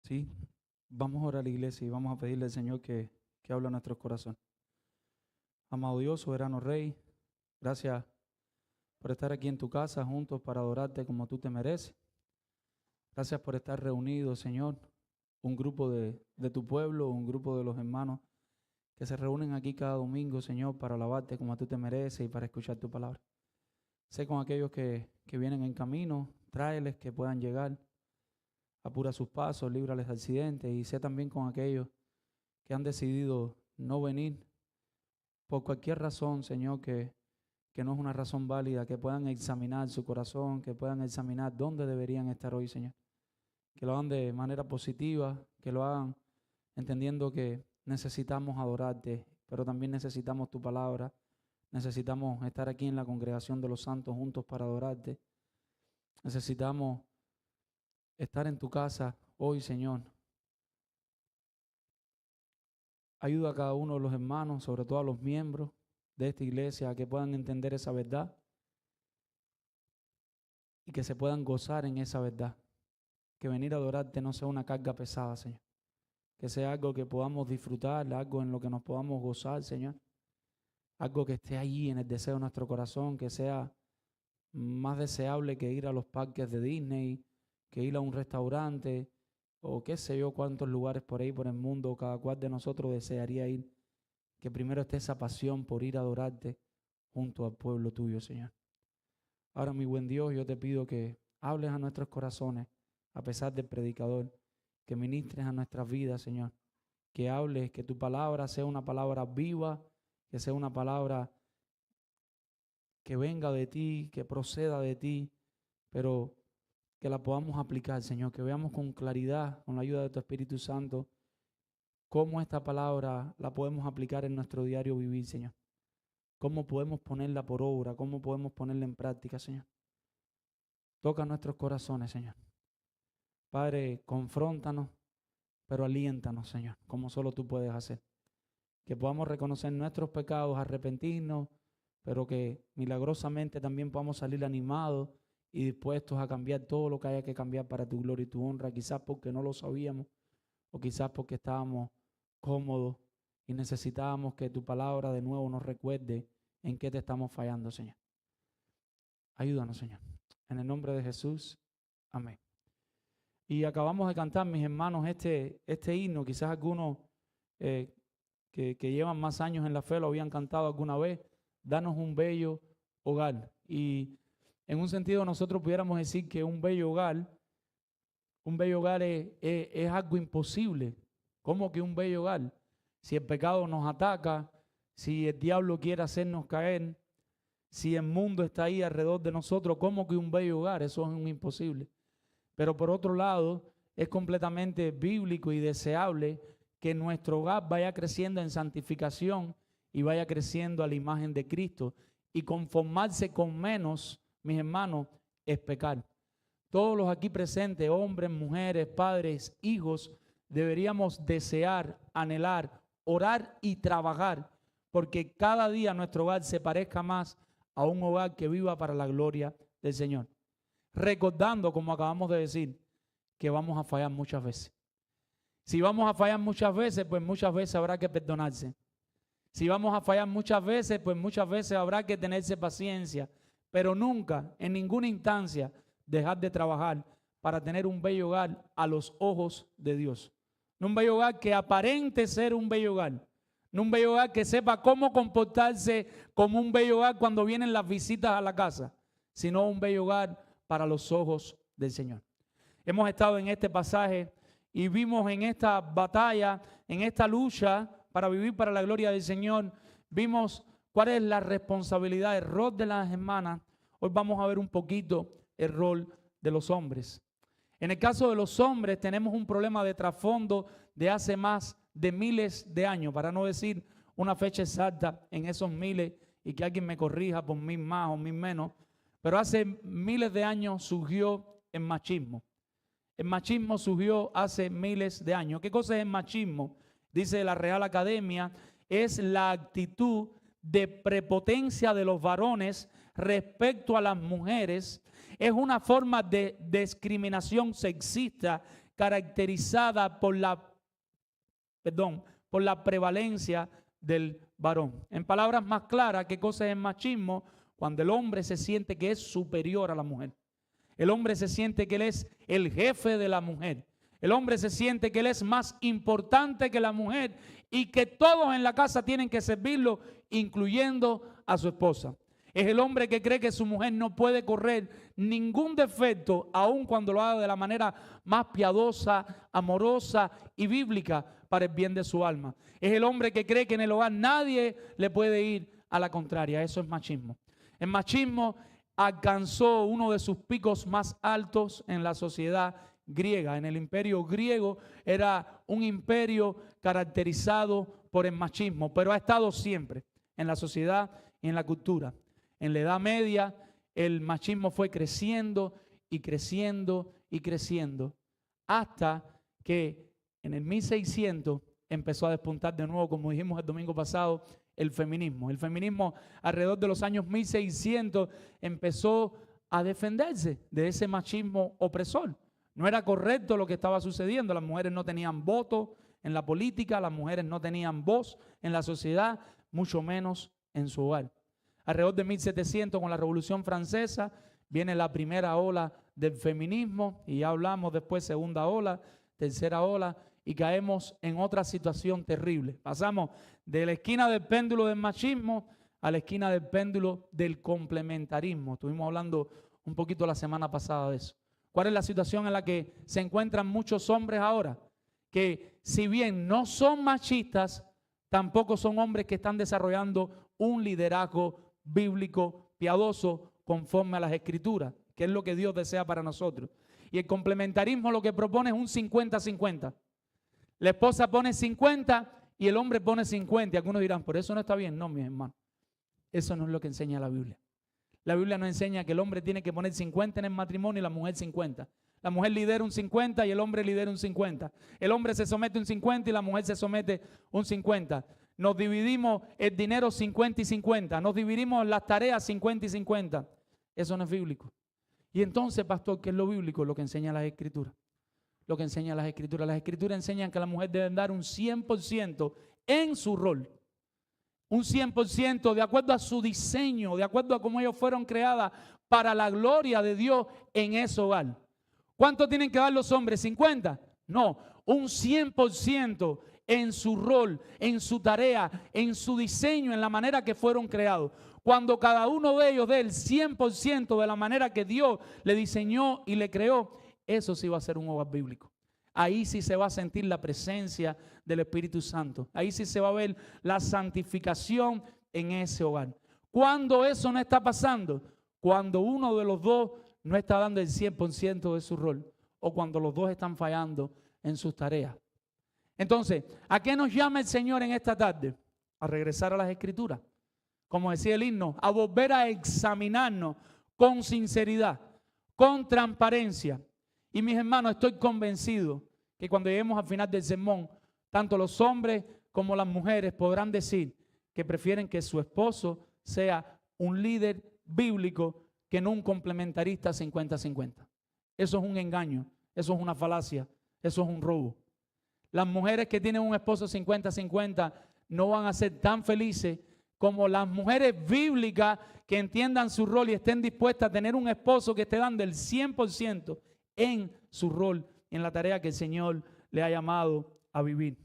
Sí, vamos a orar a la iglesia y vamos a pedirle al Señor que hable a nuestros corazones. Amado Dios, soberano Rey, gracias por estar aquí en tu casa juntos para adorarte como tú te mereces. Gracias por estar reunidos, Señor, un grupo de tu pueblo, un grupo de los hermanos que se reúnen aquí cada domingo, Señor, para alabarte como tú te mereces y para escuchar tu palabra. Sé con aquellos que vienen en camino, tráeles que puedan llegar. Apura sus pasos, líbrales de accidentes, y sé también con aquellos que han decidido no venir por cualquier razón, Señor, que no es una razón válida, que puedan examinar su corazón, que puedan examinar dónde deberían estar hoy, Señor. Que lo hagan de manera positiva, que lo hagan entendiendo que necesitamos adorarte, pero también necesitamos tu palabra, necesitamos estar aquí en la congregación de los santos juntos para adorarte. Necesitamos estar en tu casa hoy, Señor. Ayuda a cada uno de los hermanos, sobre todo a los miembros de esta iglesia, a que puedan entender esa verdad y que se puedan gozar en esa verdad. Que venir a adorarte no sea una carga pesada, Señor. Que sea algo que podamos disfrutar, algo en lo que nos podamos gozar, Señor. Algo que esté allí en el deseo de nuestro corazón, que sea más deseable que ir a los parques de Disney, que ir a un restaurante, o qué sé yo cuántos lugares por ahí por el mundo cada cual de nosotros desearía ir. Que primero esté esa pasión por ir a adorarte junto al pueblo tuyo, Señor. Ahora, mi buen Dios, yo te pido que hables a nuestros corazones, a pesar del predicador, que ministres a nuestras vidas, Señor. Que hables, que tu palabra sea una palabra viva, que sea una palabra que venga de ti, que proceda de ti, pero que la podamos aplicar, Señor, que veamos con claridad, con la ayuda de tu Espíritu Santo, cómo esta palabra la podemos aplicar en nuestro diario vivir, Señor. Cómo podemos ponerla por obra, cómo podemos ponerla en práctica, Señor. Toca nuestros corazones, Señor. Padre, confróntanos, pero aliéntanos, Señor, como solo tú puedes hacer. Que podamos reconocer nuestros pecados, arrepentirnos, pero que milagrosamente también podamos salir animados y dispuestos a cambiar todo lo que haya que cambiar para tu gloria y tu honra, quizás porque no lo sabíamos o quizás porque estábamos cómodos y necesitábamos que tu palabra de nuevo nos recuerde en qué te estamos fallando, Señor. Ayúdanos, Señor. En el nombre de Jesús, amén. Y acabamos de cantar, mis hermanos, este himno. Quizás algunos que llevan más años en la fe lo habían cantado alguna vez. Danos un bello hogar. Y en un sentido nosotros pudiéramos decir que un bello hogar es algo imposible. ¿Cómo que un bello hogar? Si el pecado nos ataca, si el diablo quiere hacernos caer, si el mundo está ahí alrededor de nosotros, ¿cómo que un bello hogar? Eso es un imposible. Pero por otro lado, es completamente bíblico y deseable que nuestro hogar vaya creciendo en santificación y vaya creciendo a la imagen de Cristo. Y conformarse con menos, mis hermanos, es pecar. Todos los aquí presentes, hombres, mujeres, padres, hijos, deberíamos desear, anhelar, orar y trabajar, porque cada día nuestro hogar se parezca más a un hogar que viva para la gloria del Señor. Recordando, como acabamos de decir, que vamos a fallar muchas veces. Si vamos a fallar muchas veces, pues muchas veces habrá que perdonarse. Si vamos a fallar muchas veces, pues muchas veces habrá que tenerse paciencia, pero nunca, en ninguna instancia, dejar de trabajar para tener un bello hogar a los ojos de Dios. No un bello hogar que aparente ser un bello hogar. No un bello hogar que sepa cómo comportarse como un bello hogar cuando vienen las visitas a la casa, sino un bello hogar para los ojos del Señor. Hemos estado en este pasaje y vimos en esta batalla, en esta lucha para vivir para la gloria del Señor, vimos cuál es la responsabilidad, el rol de las hermanas. Hoy vamos a ver un poquito el rol de los hombres. En el caso de los hombres tenemos un problema de trasfondo de hace más de miles de años, para no decir una fecha exacta en esos miles y que alguien me corrija por 1000 más o 1000 menos, pero hace miles de años surgió el machismo. El machismo surgió hace miles de años. ¿Qué cosa es el machismo? Dice la Real Academia, es la actitud de prepotencia de los varones respecto a las mujeres. Es una forma de discriminación sexista caracterizada por la prevalencia del varón. En palabras más claras, ¿qué cosa es el machismo? Cuando el hombre se siente que es superior a la mujer. El hombre se siente que él es el jefe de la mujer. El hombre se siente que él es más importante que la mujer y que todos en la casa tienen que servirlo, incluyendo a su esposa. Es el hombre que cree que su mujer no puede correr ningún defecto, aun cuando lo haga de la manera más piadosa, amorosa y bíblica para el bien de su alma. Es el hombre que cree que en el hogar nadie le puede ir a la contraria. Eso es machismo. El machismo alcanzó uno de sus picos más altos en la sociedad griega. En el imperio griego era un imperio caracterizado por el machismo, pero ha estado siempre en la sociedad y en la cultura. En la Edad Media el machismo fue creciendo y creciendo y creciendo hasta que en el 1600 empezó a despuntar de nuevo, como dijimos el domingo pasado, el feminismo. El feminismo alrededor de los años 1600 empezó a defenderse de ese machismo opresor. No era correcto lo que estaba sucediendo. Las mujeres no tenían voto en la política, las mujeres no tenían voz en la sociedad, mucho menos en su hogar. Alrededor de 1700, con la Revolución Francesa, viene la primera ola del feminismo y ya hablamos después segunda ola, tercera ola, y caemos en otra situación terrible. Pasamos de la esquina del péndulo del machismo a la esquina del péndulo del complementarismo. Estuvimos hablando un poquito la semana pasada de eso. ¿Cuál es la situación en la que se encuentran muchos hombres ahora? Que si bien no son machistas, tampoco son hombres que están desarrollando un liderazgo bíblico, piadoso, conforme a las Escrituras, que es lo que Dios desea para nosotros. Y el complementarismo lo que propone es un 50-50. La esposa pone 50 y el hombre pone 50. Y algunos dirán, por eso no está bien. No, mis hermanos, eso no es lo que enseña la Biblia. La Biblia nos enseña que el hombre tiene que poner 50 en el matrimonio y la mujer 50. La mujer lidera un 50 y el hombre lidera un 50. El hombre se somete un 50 y la mujer se somete un 50. Nos dividimos el dinero 50 y 50. Nos dividimos las tareas 50 y 50. Eso no es bíblico. Y entonces, pastor, ¿qué es lo bíblico? Lo que enseña las Escrituras. Lo que enseñan las Escrituras. Las Escrituras enseñan que la mujer debe dar un 100% en su rol. Un 100% de acuerdo a su diseño, de acuerdo a cómo ellos fueron creadas para la gloria de Dios en ese hogar. ¿Cuánto tienen que dar los hombres? ¿50? No, un 100% en su rol, en su tarea, en su diseño, en la manera que fueron creados. Cuando cada uno de ellos dé el 100% de la manera que Dios le diseñó y le creó, eso sí va a ser un hogar bíblico. Ahí sí se va a sentir la presencia del Espíritu Santo. Ahí sí se va a ver la santificación en ese hogar. ¿Cuándo eso no está pasando? Cuando uno de los dos no está dando el 100% de su rol o cuando los dos están fallando en sus tareas. Entonces, ¿a qué nos llama el Señor en esta tarde? A regresar a las Escrituras. Como decía el himno, a volver a examinarnos con sinceridad, con transparencia. Y mis hermanos, estoy convencido que cuando lleguemos al final del sermón, tanto los hombres como las mujeres podrán decir que prefieren que su esposo sea un líder bíblico que no un complementarista 50-50. Eso es un engaño, eso es una falacia, eso es un robo. Las mujeres que tienen un esposo 50-50 no van a ser tan felices como las mujeres bíblicas que entiendan su rol y estén dispuestas a tener un esposo que esté dando el 100% en su rol, en la tarea que el Señor le ha llamado a vivir.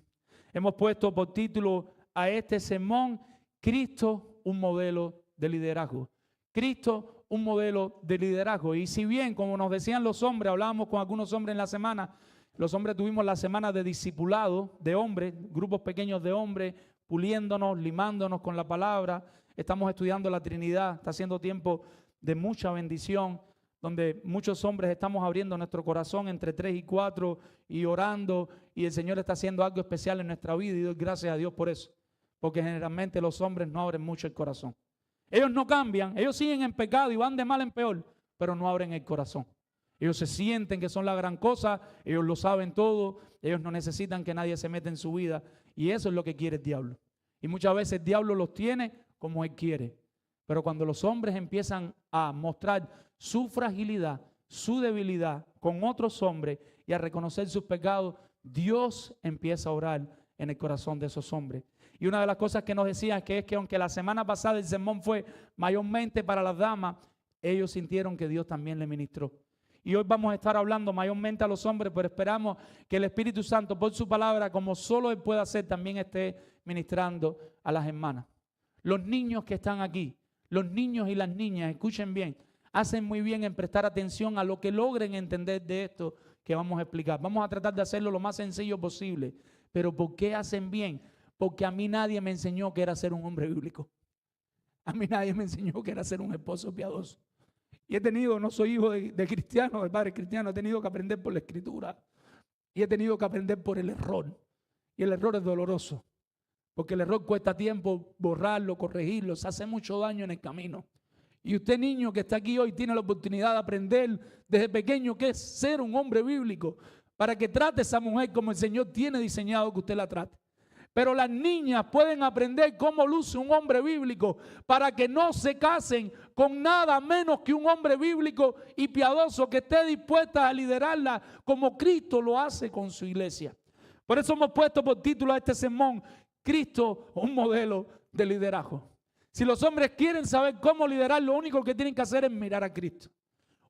Hemos puesto por título a este sermón, Cristo, un modelo de liderazgo. Cristo, un modelo de liderazgo. Y si bien, como nos decían los hombres, hablábamos con algunos hombres en la semana, los hombres tuvimos la semana de discipulado de hombres, grupos pequeños de hombres, puliéndonos, limándonos con la palabra. Estamos estudiando la Trinidad, está siendo tiempo de mucha bendición, donde muchos hombres estamos abriendo nuestro corazón entre 3 y 4 y orando, y el Señor está haciendo algo especial en nuestra vida y doy gracias a Dios por eso, porque generalmente los hombres no abren mucho el corazón. Ellos no cambian, ellos siguen en pecado y van de mal en peor, pero no abren el corazón. Ellos se sienten que son la gran cosa, ellos lo saben todo, ellos no necesitan que nadie se meta en su vida, y eso es lo que quiere el diablo. Y muchas veces el diablo los tiene como él quiere, pero cuando los hombres empiezan a mostrar su fragilidad, su debilidad con otros hombres y a reconocer sus pecados, Dios empieza a orar en el corazón de esos hombres. Y una de las cosas que nos decían es que aunque la semana pasada el sermón fue mayormente para las damas, ellos sintieron que Dios también le ministró. Y hoy vamos a estar hablando mayormente a los hombres, pero esperamos que el Espíritu Santo, por su palabra, como solo Él puede hacer, también esté ministrando a las hermanas. Los niños que están aquí, los niños y las niñas, escuchen bien, hacen muy bien en prestar atención a lo que logren entender de esto que vamos a explicar. Vamos a tratar de hacerlo lo más sencillo posible. Pero ¿por qué hacen bien? Porque a mí nadie me enseñó que era ser un hombre bíblico. A mí nadie me enseñó que era ser un esposo piadoso. Y no soy hijo de cristiano, de padre cristiano, he tenido que aprender por la Escritura. Y he tenido que aprender por el error. Y el error es doloroso. Porque el error cuesta tiempo borrarlo, corregirlo, se hace mucho daño en el camino. Y usted, niño que está aquí hoy, tiene la oportunidad de aprender desde pequeño qué es ser un hombre bíblico, para que trate a esa mujer como el Señor tiene diseñado que usted la trate. Pero las niñas pueden aprender cómo luce un hombre bíblico para que no se casen con nada menos que un hombre bíblico y piadoso que esté dispuesta a liderarla como Cristo lo hace con su iglesia. Por eso hemos puesto por título a este sermón, Cristo, un modelo de liderazgo. Si los hombres quieren saber cómo liderar, lo único que tienen que hacer es mirar a Cristo,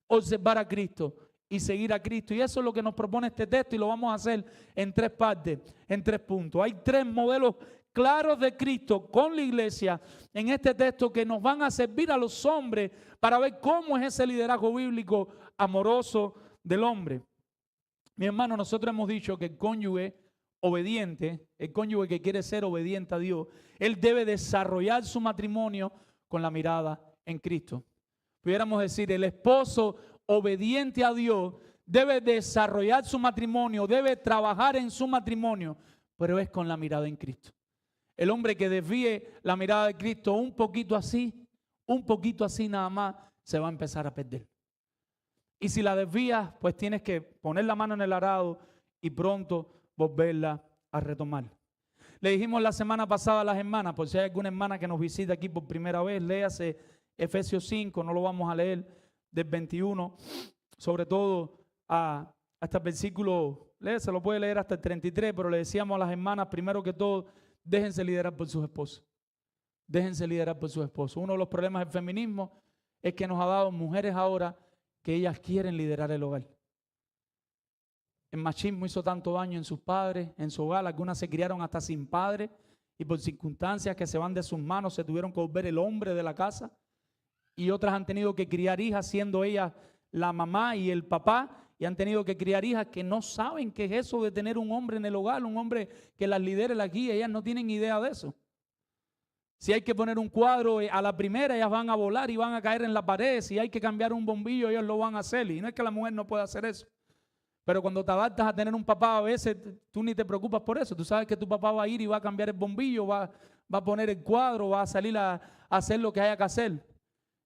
observar a Cristo y seguir a Cristo. Y eso es lo que nos propone este texto y lo vamos a hacer en 3 partes, en 3 puntos. Hay 3 modelos claros de Cristo con la iglesia en este texto que nos van a servir a los hombres para ver cómo es ese liderazgo bíblico amoroso del hombre. Mi hermano, nosotros hemos dicho que el cónyuge obediente, el cónyuge que quiere ser obediente a Dios, él debe desarrollar su matrimonio con la mirada en Cristo. Pudiéramos decir, el esposo obediente a Dios debe desarrollar su matrimonio, debe trabajar en su matrimonio, pero es con la mirada en Cristo. El hombre que desvíe la mirada de Cristo un poquito así nada más, se va a empezar a perder. Y si la desvías, pues tienes que poner la mano en el arado y pronto volverla a retomar. Le dijimos la semana pasada a las hermanas, por si hay alguna hermana que nos visita aquí por primera vez, léase Efesios 5, no lo vamos a leer, del 21, sobre todo hasta el versículo, se lo puede leer hasta el 33, pero le decíamos a las hermanas, primero que todo, déjense liderar por sus esposos. Déjense liderar por sus esposos. Uno de los problemas del feminismo es que nos ha dado mujeres ahora que ellas quieren liderar el hogar. El machismo hizo tanto daño en sus padres, en su hogar. Algunas se criaron hasta sin padre y por circunstancias que se van de sus manos se tuvieron que volver el hombre de la casa. Y otras han tenido que criar hijas siendo ellas la mamá y el papá. Y han tenido que criar hijas que no saben qué es eso de tener un hombre en el hogar, un hombre que las lidere, las guíe. Ellas no tienen idea de eso. Si hay que poner un cuadro a la primera, ellas van a volar y van a caer en la pared. Si hay que cambiar un bombillo, ellos lo van a hacer. Y no es que la mujer no pueda hacer eso. Pero cuando te adaptas a tener un papá, a veces tú ni te preocupas por eso. Tú sabes que tu papá va a ir y va a cambiar el bombillo, va a poner el cuadro, va a salir a hacer lo que haya que hacer.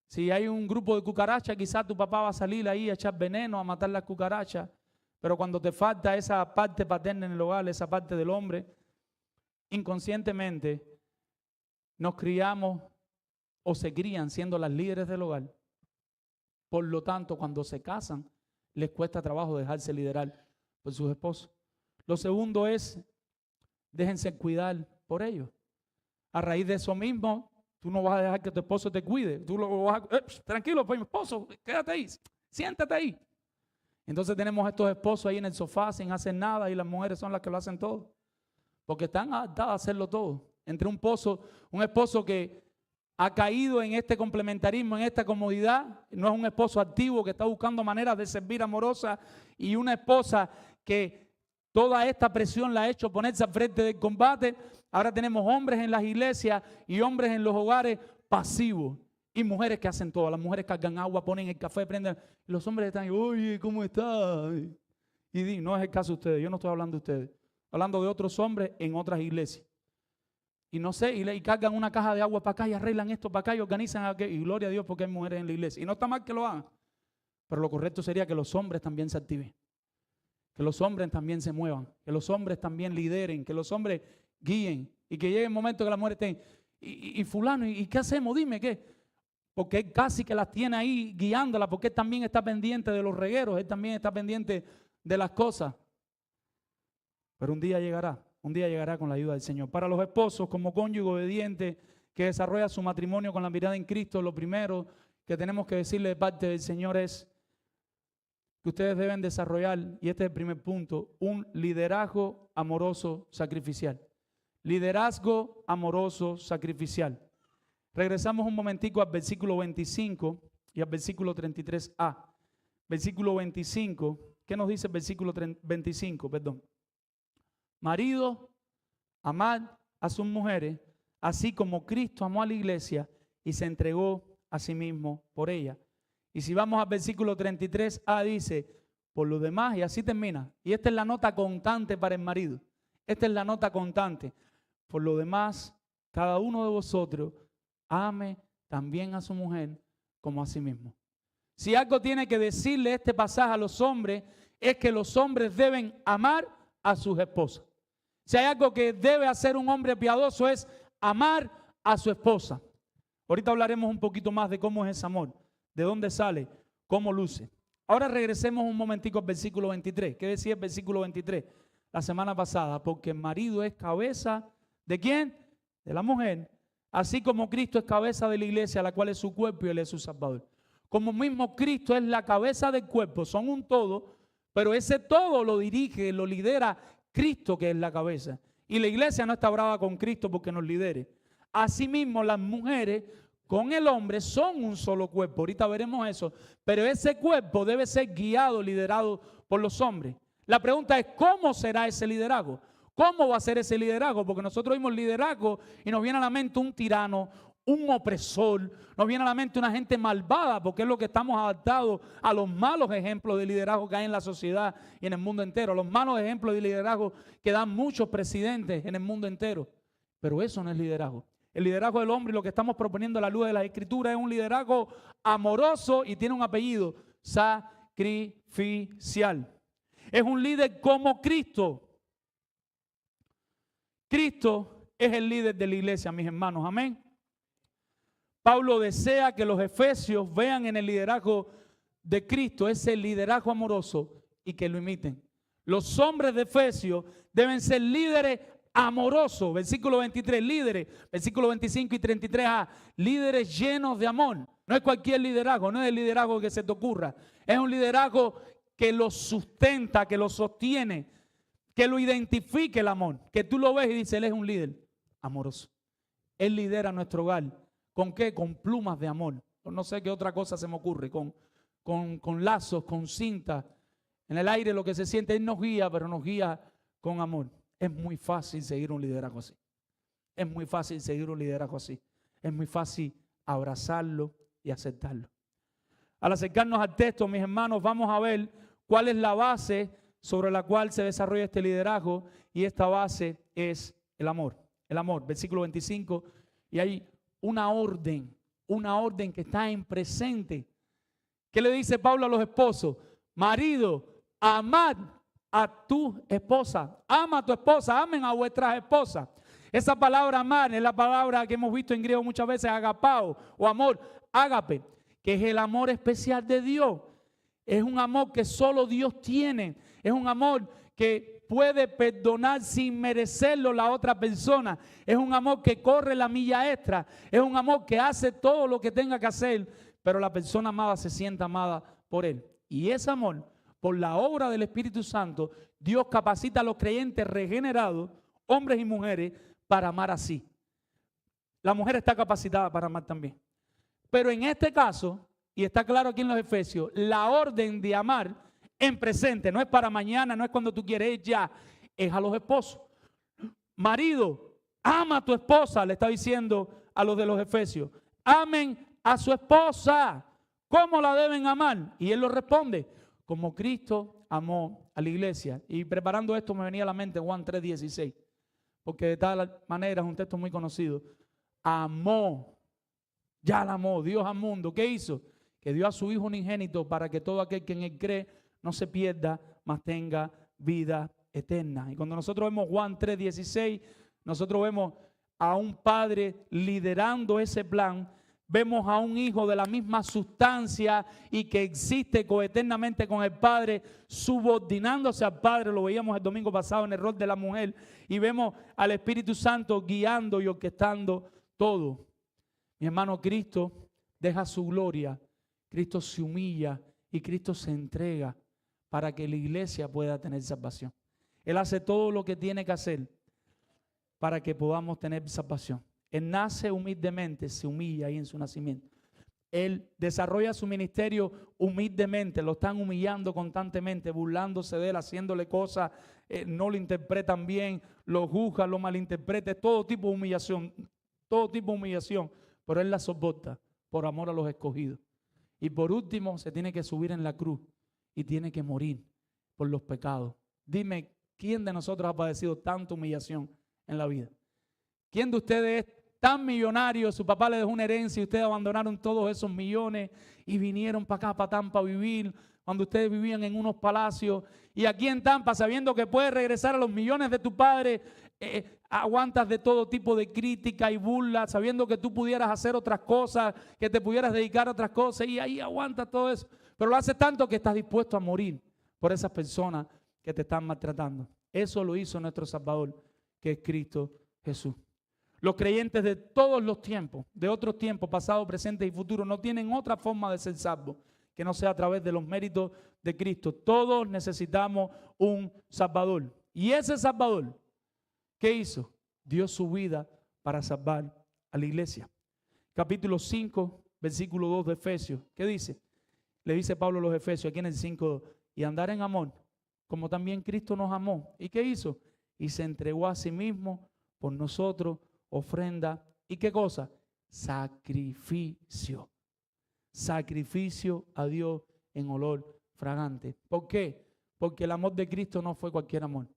Si hay un grupo de cucarachas, quizás tu papá va a salir ahí a echar veneno, a matar las cucarachas. Pero cuando te falta esa parte paterna en el hogar, esa parte del hombre, inconscientemente nos criamos o se crían siendo las líderes del hogar. Por lo tanto, cuando se casan, les cuesta trabajo dejarse liderar por sus esposos. Lo segundo es, déjense cuidar por ellos. A raíz de eso mismo, tú no vas a dejar que tu esposo te cuide. Tú lo vas a, tranquilo, pues mi esposo, quédate ahí, siéntate ahí. Entonces tenemos estos esposos ahí en el sofá sin hacer nada y las mujeres son las que lo hacen todo. Porque están adaptadas a hacerlo todo. Entre un esposo que ha caído en este complementarismo, en esta comodidad, no es un esposo activo que está buscando maneras de servir amorosa, y una esposa que toda esta presión la ha hecho ponerse al frente del combate. Ahora tenemos hombres en las iglesias y hombres en los hogares pasivos y mujeres que hacen todo. Las mujeres cargan agua, ponen el café, prenden. Y los hombres están, oye, ¿cómo estás? Y no es el caso de ustedes, yo no estoy hablando de ustedes, hablando de otros hombres en otras iglesias. Y no sé, y cargan una caja de agua para acá y arreglan esto para acá y organizan aquello. Y gloria a Dios porque hay mujeres en la iglesia. Y no está mal que lo hagan. Pero lo correcto sería que los hombres también se activen. Que los hombres también se muevan. Que los hombres también lideren. Que los hombres guíen. Y que llegue el momento que las mujeres estén. Y fulano, ¿y qué hacemos? Dime qué. Porque él casi que las tiene ahí guiándolas. Porque él también está pendiente de los regueros. Él también está pendiente de las cosas. Pero un día llegará con la ayuda del Señor. Para los esposos, como cónyuge obediente que desarrolla su matrimonio con la mirada en Cristo, lo primero que tenemos que decirle de parte del Señor es que ustedes deben desarrollar, y este es el primer punto, un liderazgo amoroso sacrificial. Liderazgo amoroso sacrificial. Regresamos un momentico al versículo 25 y al versículo 33a. Versículo 25, ¿qué nos dice el versículo 25? Marido, amad a sus mujeres, así como Cristo amó a la iglesia y se entregó a sí mismo por ella. Y si vamos al versículo 33a, dice, por lo demás, y así termina. Y esta es la nota constante para el marido. Esta es la nota constante. Por lo demás, cada uno de vosotros ame también a su mujer como a sí mismo. Si algo tiene que decirle este pasaje a los hombres, es que los hombres deben amar a sus esposas. Si hay algo que debe hacer un hombre piadoso es amar a su esposa. Ahorita hablaremos un poquito más de cómo es ese amor, de dónde sale, cómo luce. Ahora regresemos un momentico al versículo 23. ¿Qué decía el versículo 23? La semana pasada, porque el marido es cabeza ¿de quién? De la mujer. Así como Cristo es cabeza de la iglesia, la cual es su cuerpo y él es su salvador. Como mismo Cristo es la cabeza del cuerpo, son un todo, pero ese todo lo dirige, lo lidera Cristo, que es la cabeza. Y la iglesia no está brava con Cristo porque nos lidere. Asimismo, las mujeres con el hombre son un solo cuerpo. Ahorita veremos eso. Pero ese cuerpo debe ser guiado, liderado por los hombres. La pregunta es, ¿cómo será ese liderazgo? ¿Cómo va a ser ese liderazgo? Porque nosotros vimos liderazgo y nos viene a la mente un tirano, un opresor, nos viene a la mente una gente malvada, porque es lo que estamos adaptados a los malos ejemplos de liderazgo que hay en la sociedad y en el mundo entero, los malos ejemplos de liderazgo que dan muchos presidentes en el mundo entero. Pero eso no es liderazgo. El liderazgo del hombre, y lo que estamos proponiendo a la luz de las Escrituras, es un liderazgo amoroso y tiene un apellido, sacrificial. Es un líder como Cristo. Cristo es el líder de la iglesia, mis hermanos, amén. Pablo desea que los efesios vean en el liderazgo de Cristo ese liderazgo amoroso y que lo imiten. Los hombres de Efesios deben ser líderes amorosos, versículo 23, líderes, versículo 25 y 33a, líderes llenos de amor. No es cualquier liderazgo, no es el liderazgo que se te ocurra, es un liderazgo que lo sustenta, que lo sostiene, que lo identifique el amor, que tú lo ves y dices, él es un líder amoroso. Él lidera nuestro hogar. ¿Con qué? Con plumas de amor. No sé qué otra cosa se me ocurre, con lazos, con cinta. En el aire lo que se siente, él nos guía, pero nos guía con amor. Es muy fácil seguir un liderazgo así. Es muy fácil seguir un liderazgo así. Es muy fácil abrazarlo y aceptarlo. Al acercarnos al texto, mis hermanos, vamos a ver cuál es la base sobre la cual se desarrolla este liderazgo, y esta base es el amor. El amor, versículo 25, y hay una orden que está en presente. ¿Qué le dice Pablo a los esposos? Marido, amad a tu esposa, ama a tu esposa, amen a vuestras esposas. Esa palabra amar es la palabra que hemos visto en griego muchas veces, agapao o amor, ágape, que es el amor especial de Dios. Es un amor que solo Dios tiene. Es un amor que puede perdonar sin merecerlo la otra persona. Es un amor que corre la milla extra. Es un amor que hace todo lo que tenga que hacer, pero la persona amada se sienta amada por él. Y ese amor, por la obra del Espíritu Santo, Dios capacita a los creyentes regenerados, hombres y mujeres, para amar así. La mujer está capacitada para amar también. Pero en este caso, y está claro aquí en los Efesios, la orden de amar en presente, no es para mañana, no es cuando tú quieres, ya, es a los esposos. Marido, ama a tu esposa, le está diciendo a los de los Efesios. Amen a su esposa. ¿Cómo la deben amar? Y él lo responde, como Cristo amó a la iglesia. Y preparando esto me venía a la mente Juan 3:16, porque de tal manera es un texto muy conocido. Amó, ya la amó, Dios al mundo. ¿Qué hizo? Que dio a su Hijo unigénito para que todo aquel que en él cree no se pierda, mas tenga vida eterna. Y cuando nosotros vemos Juan 3:16, nosotros vemos a un padre liderando ese plan Vemos a un hijo de la misma sustancia y que existe coeternamente con el Padre, subordinándose al Padre. Lo veíamos el domingo pasado en el rol de la mujer. Y vemos al Espíritu Santo guiando y orquestando todo. Mi hermano, Cristo deja su gloria, Cristo se humilla y Cristo se entrega para que la iglesia pueda tener salvación. Él hace todo lo que tiene que hacer para que podamos tener salvación. Él nace humildemente, se humilla ahí en su nacimiento. Él desarrolla su ministerio humildemente, lo están humillando constantemente, burlándose de él, haciéndole cosas, no lo interpretan bien, lo juzgan, lo malinterpretan, todo tipo de humillación, pero él la soporta por amor a los escogidos. Y por último, se tiene que subir en la cruz y tiene que morir por los pecados. Dime, ¿quién de nosotros ha padecido tanta humillación en la vida? ¿Quién de ustedes es tan millonario? Su papá le dejó una herencia y ustedes abandonaron todos esos millones y vinieron para acá, para Tampa, a vivir cuando ustedes vivían en unos palacios. Y aquí en Tampa, sabiendo que puedes regresar a los millones de tu padre, aguantas de todo tipo de crítica y burla, sabiendo que tú pudieras hacer otras cosas, que te pudieras dedicar a otras cosas, y ahí aguantas todo eso. Pero lo haces tanto que estás dispuesto a morir por esas personas que te están maltratando. Eso lo hizo nuestro Salvador, que es Cristo Jesús. Los creyentes de todos los tiempos, de otros tiempos, pasados, presentes y futuros, no tienen otra forma de ser salvos que no sea a través de los méritos de Cristo. Todos necesitamos un Salvador. Y ese Salvador, ¿qué hizo? Dio su vida para salvar a la iglesia. Capítulo 5, versículo 2 de Efesios. ¿Qué dice? Le dice Pablo a los Efesios, aquí en el 5, y andar en amor, como también Cristo nos amó. ¿Y qué hizo? Y se entregó a sí mismo por nosotros, ofrenda. ¿Y qué cosa? Sacrificio. Sacrificio a Dios en olor fragante. ¿Por qué? Porque el amor de Cristo no fue cualquier amor.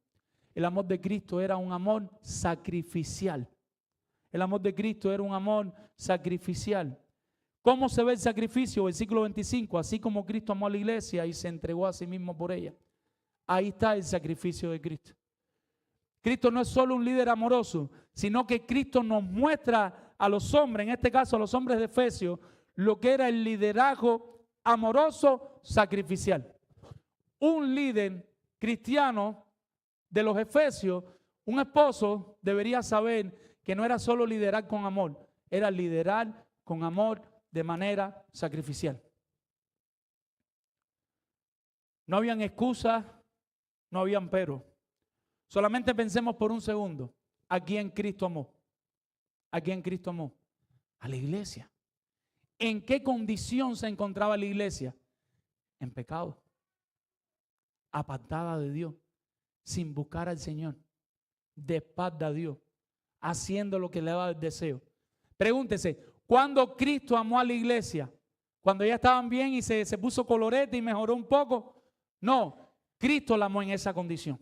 El amor de Cristo era un amor sacrificial. El amor de Cristo era un amor sacrificial. ¿Cómo se ve el sacrificio? Versículo 25. Así como Cristo amó a la iglesia y se entregó a sí mismo por ella. Ahí está el sacrificio de Cristo. Cristo no es solo un líder amoroso, sino que Cristo nos muestra a los hombres, en este caso a los hombres de Efesios, lo que era el liderazgo amoroso sacrificial. Un líder cristiano de los Efesios, un esposo, debería saber que no era solo liderar con amor, era liderar con amor de manera sacrificial. No habían excusas, no habían pero. Solamente pensemos por un segundo, ¿a quién Cristo amó? ¿A quién Cristo amó? A la iglesia. ¿En qué condición se encontraba la iglesia? En pecado, apartada de Dios, sin buscar al Señor, de espalda a Dios, haciendo lo que le daba el deseo. Pregúntese, ¿cuándo Cristo amó a la iglesia? ¿Cuando ya estaban bien y se puso colorete y mejoró un poco? No, Cristo la amó en esa condición.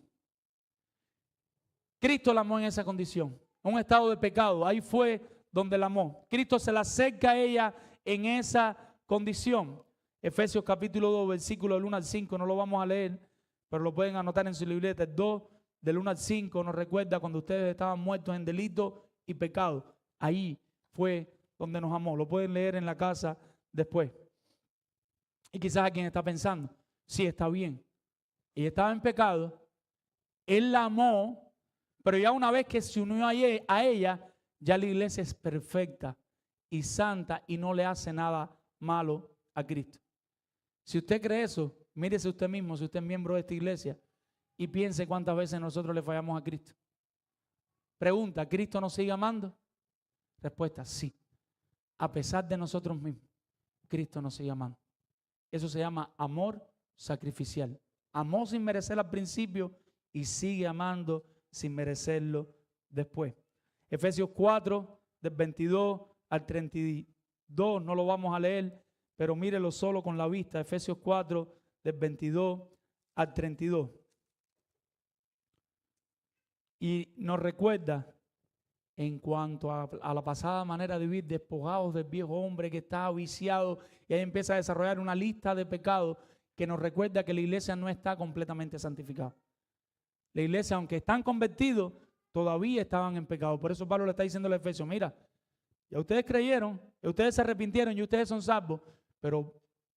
Cristo la amó en esa condición, un estado de pecado. Ahí fue donde la amó. Cristo se la acerca a ella en esa condición. Efesios capítulo 2, versículo del 1 al 5, no lo vamos a leer, pero lo pueden anotar en su libreta. El 2, del 1 al 5, nos recuerda cuando ustedes estaban muertos en delito y pecado. Ahí fue donde nos amó. Lo pueden leer en la casa después. Y quizás a quien está pensando, sí, está bien. Ella estaba en pecado, Él la amó, pero ya una vez que se unió a ella, ya la iglesia es perfecta y santa y no le hace nada malo a Cristo. Si usted cree eso, mírese usted mismo, si usted es miembro de esta iglesia, y piense cuántas veces nosotros le fallamos a Cristo. Pregunta, ¿Cristo nos sigue amando? Respuesta, sí. A pesar de nosotros mismos, Cristo nos sigue amando. Eso se llama amor sacrificial. Amó sin merecer al principio y sigue amando sin merecerlo después. Efesios 4, del 22 al 32, no lo vamos a leer, pero mírelo solo con la vista. Efesios 4, del 22 al 32. Y nos recuerda en cuanto a la pasada manera de vivir, despojados del viejo hombre que está viciado, y ahí empieza a desarrollar una lista de pecados que nos recuerda que la iglesia no está completamente santificada. La iglesia, aunque están convertidos, todavía estaban en pecado. Por eso Pablo le está diciendo a los Efesios, mira, Ya ustedes creyeron, ya ustedes se arrepintieron y ustedes son salvos, pero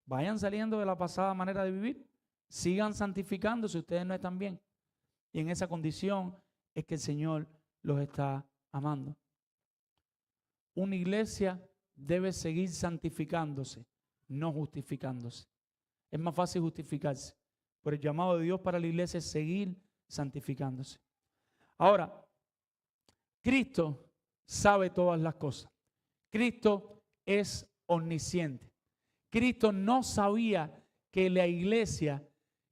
vayan saliendo de la pasada manera de vivir. Sigan santificándose, ustedes no están bien. Y en esa condición es que el Señor los está amando. Una iglesia debe seguir santificándose, no justificándose. Es más fácil justificarse, pero el llamado de Dios para la iglesia es seguir santificándose. Ahora, Cristo sabe todas las cosas. Cristo es omnisciente. Cristo no sabía que la iglesia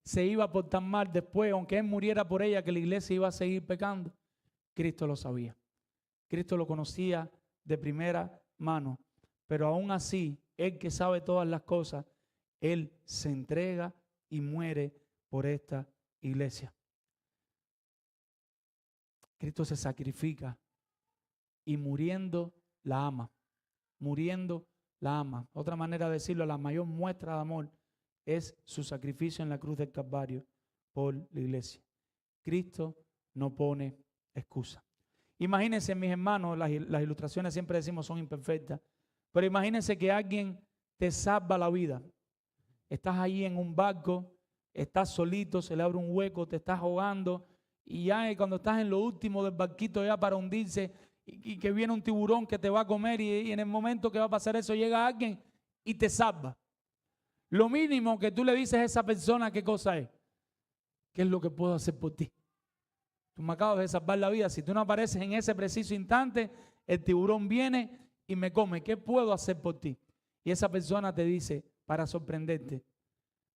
se iba a portar mal después, aunque Él muriera por ella, que la iglesia iba a seguir pecando. Cristo lo sabía. Cristo lo conocía de primera mano. Pero aún así, Él que sabe todas las cosas, Él se entrega y muere por esta iglesia. Cristo se sacrifica y muriendo la ama. Muriendo la ama. Otra manera de decirlo, la mayor muestra de amor es su sacrificio en la cruz del Calvario por la iglesia. Cristo no pone excusa. Imagínense, mis hermanos, las ilustraciones siempre decimos son imperfectas, pero imagínense que alguien te salva la vida. Estás ahí en un barco, estás solito, se le abre un hueco, te estás ahogando y ya cuando estás en lo último del barquito ya para hundirse y que viene un tiburón que te va a comer y en el momento que va a pasar eso llega alguien y te salva. Lo mínimo que tú le dices a esa persona, ¿qué cosa es? ¿Qué es lo que puedo hacer por ti? Tú me acabas de salvar la vida. Si tú no apareces en ese preciso instante, el tiburón viene y me come. ¿Qué puedo hacer por ti? Y esa persona te dice, para sorprenderte,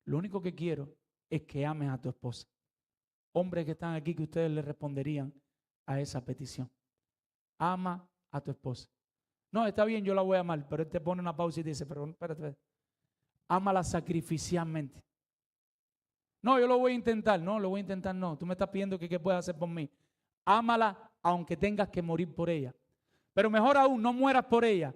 lo único que quiero es que ames a tu esposa. Hombres que están aquí, que ustedes le responderían a esa petición. Ama a tu esposa. No, está bien, yo la voy a amar, pero él te pone una pausa y te dice, pero espérate. Ámala sacrificialmente. No, yo lo voy a intentar. No, lo voy a intentar no. Tú me estás pidiendo que qué puedes hacer por mí. Ámala aunque tengas que morir por ella. Pero mejor aún, no mueras por ella.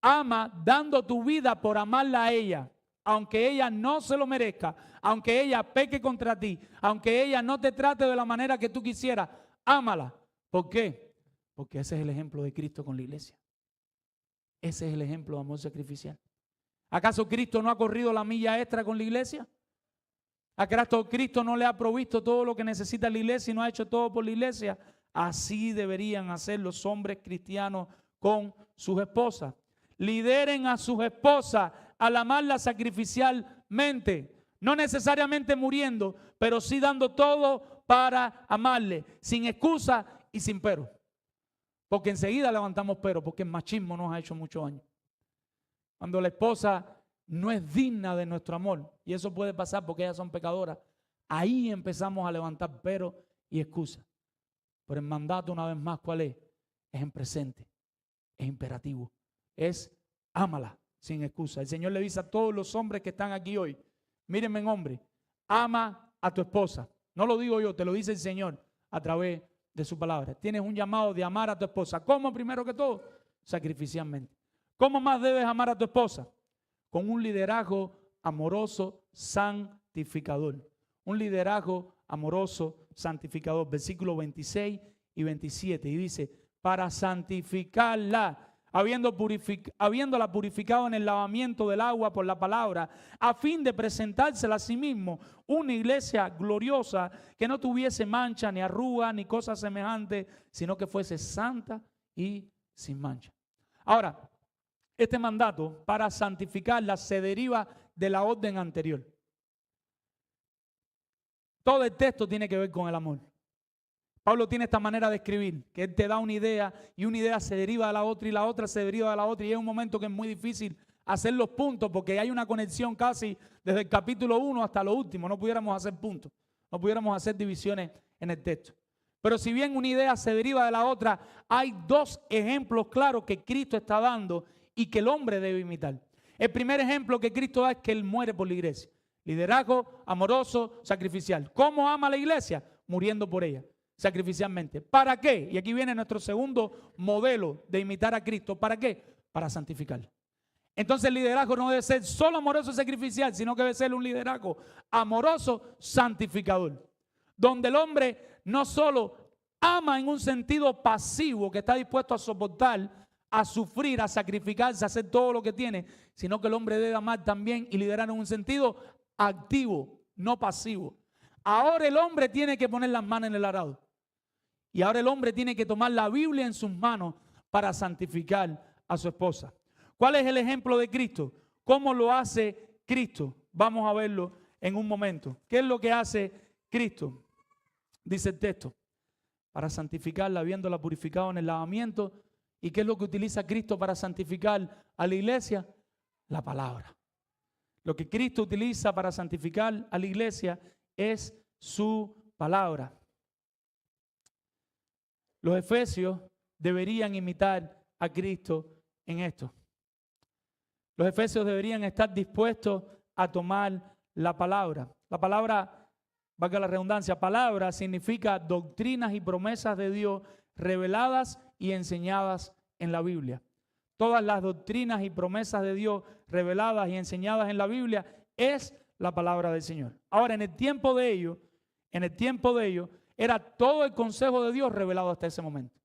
Ama dando tu vida por amarla a ella. Aunque ella no se lo merezca. Aunque ella peque contra ti. Aunque ella no te trate de la manera que tú quisieras. Ámala. ¿Por qué? Porque ese es el ejemplo de Cristo con la iglesia. Ese es el ejemplo de amor sacrificial. ¿Acaso Cristo no ha corrido la milla extra con la iglesia? ¿Acaso Cristo no le ha provisto todo lo que necesita la iglesia y no ha hecho todo por la iglesia? Así deberían hacer los hombres cristianos con sus esposas. Lideren a sus esposas al amarlas sacrificialmente. No necesariamente muriendo, pero sí dando todo para amarle. Sin excusa y sin pero. Porque enseguida levantamos pero, porque el machismo nos ha hecho mucho daño. Cuando la esposa no es digna de nuestro amor, y eso puede pasar porque ellas son pecadoras, ahí empezamos a levantar pero y excusas. Pero el mandato, una vez más, ¿cuál es? Es en presente, es imperativo, es ámala sin excusa. El Señor le dice a todos los hombres que están aquí hoy, mírenme, hombre, ama a tu esposa. No lo digo yo, te lo dice el Señor a través de su palabra. Tienes un llamado de amar a tu esposa. ¿Cómo? Primero que todo, sacrificialmente. ¿Cómo más debes amar a tu esposa? Con un liderazgo amoroso, santificador. Un liderazgo amoroso, santificador. Versículos 26 y 27. Y dice, para santificarla, habiéndola purificado en el lavamiento del agua por la palabra, a fin de presentársela a sí mismo una iglesia gloriosa que no tuviese mancha, ni arruga, ni cosa semejante, sino que fuese santa y sin mancha. Ahora, este mandato para santificarla se deriva de la orden anterior. Todo el texto tiene que ver con el amor. Pablo tiene esta manera de escribir, que él te da una idea y una idea se deriva de la otra y la otra se deriva de la otra y es un momento que es muy difícil hacer los puntos porque hay una conexión casi desde el capítulo 1 hasta lo último. No pudiéramos hacer puntos, no pudiéramos hacer divisiones en el texto. Pero si bien una idea se deriva de la otra, hay dos ejemplos claros que Cristo está dando y que el hombre debe imitar. El primer ejemplo que Cristo da es que Él muere por la iglesia. Liderazgo amoroso, sacrificial. ¿Cómo ama la iglesia? Muriendo por ella, sacrificialmente. ¿Para qué? Y aquí viene nuestro segundo modelo de imitar a Cristo. ¿Para qué? Para santificarla. Entonces el liderazgo no debe ser solo amoroso y sacrificial, sino que debe ser un liderazgo amoroso, santificador. Donde el hombre no solo ama en un sentido pasivo, que está dispuesto a soportar a sufrir, a sacrificarse, a hacer todo lo que tiene, sino que el hombre debe amar también y liderar en un sentido activo, no pasivo. Ahora el hombre tiene que poner las manos en el arado. Y ahora el hombre tiene que tomar la Biblia en sus manos para santificar a su esposa. ¿Cuál es el ejemplo de Cristo? ¿Cómo lo hace Cristo? Vamos a verlo en un momento. ¿Qué es lo que hace Cristo? Dice el texto, para santificarla, habiéndola purificado en el lavamiento. ¿Y qué es lo que utiliza Cristo para santificar a la iglesia? La palabra. Lo que Cristo utiliza para santificar a la iglesia es su palabra. Los efesios deberían imitar a Cristo en esto. Los efesios deberían estar dispuestos a tomar la palabra. La palabra, valga la redundancia, palabra significa doctrinas y promesas de Dios reveladas y enseñadas en la Biblia. Todas las doctrinas y promesas de Dios reveladas y enseñadas en la Biblia es la palabra del Señor. Ahora, en el tiempo de ellos, era todo el consejo de Dios revelado hasta ese momento.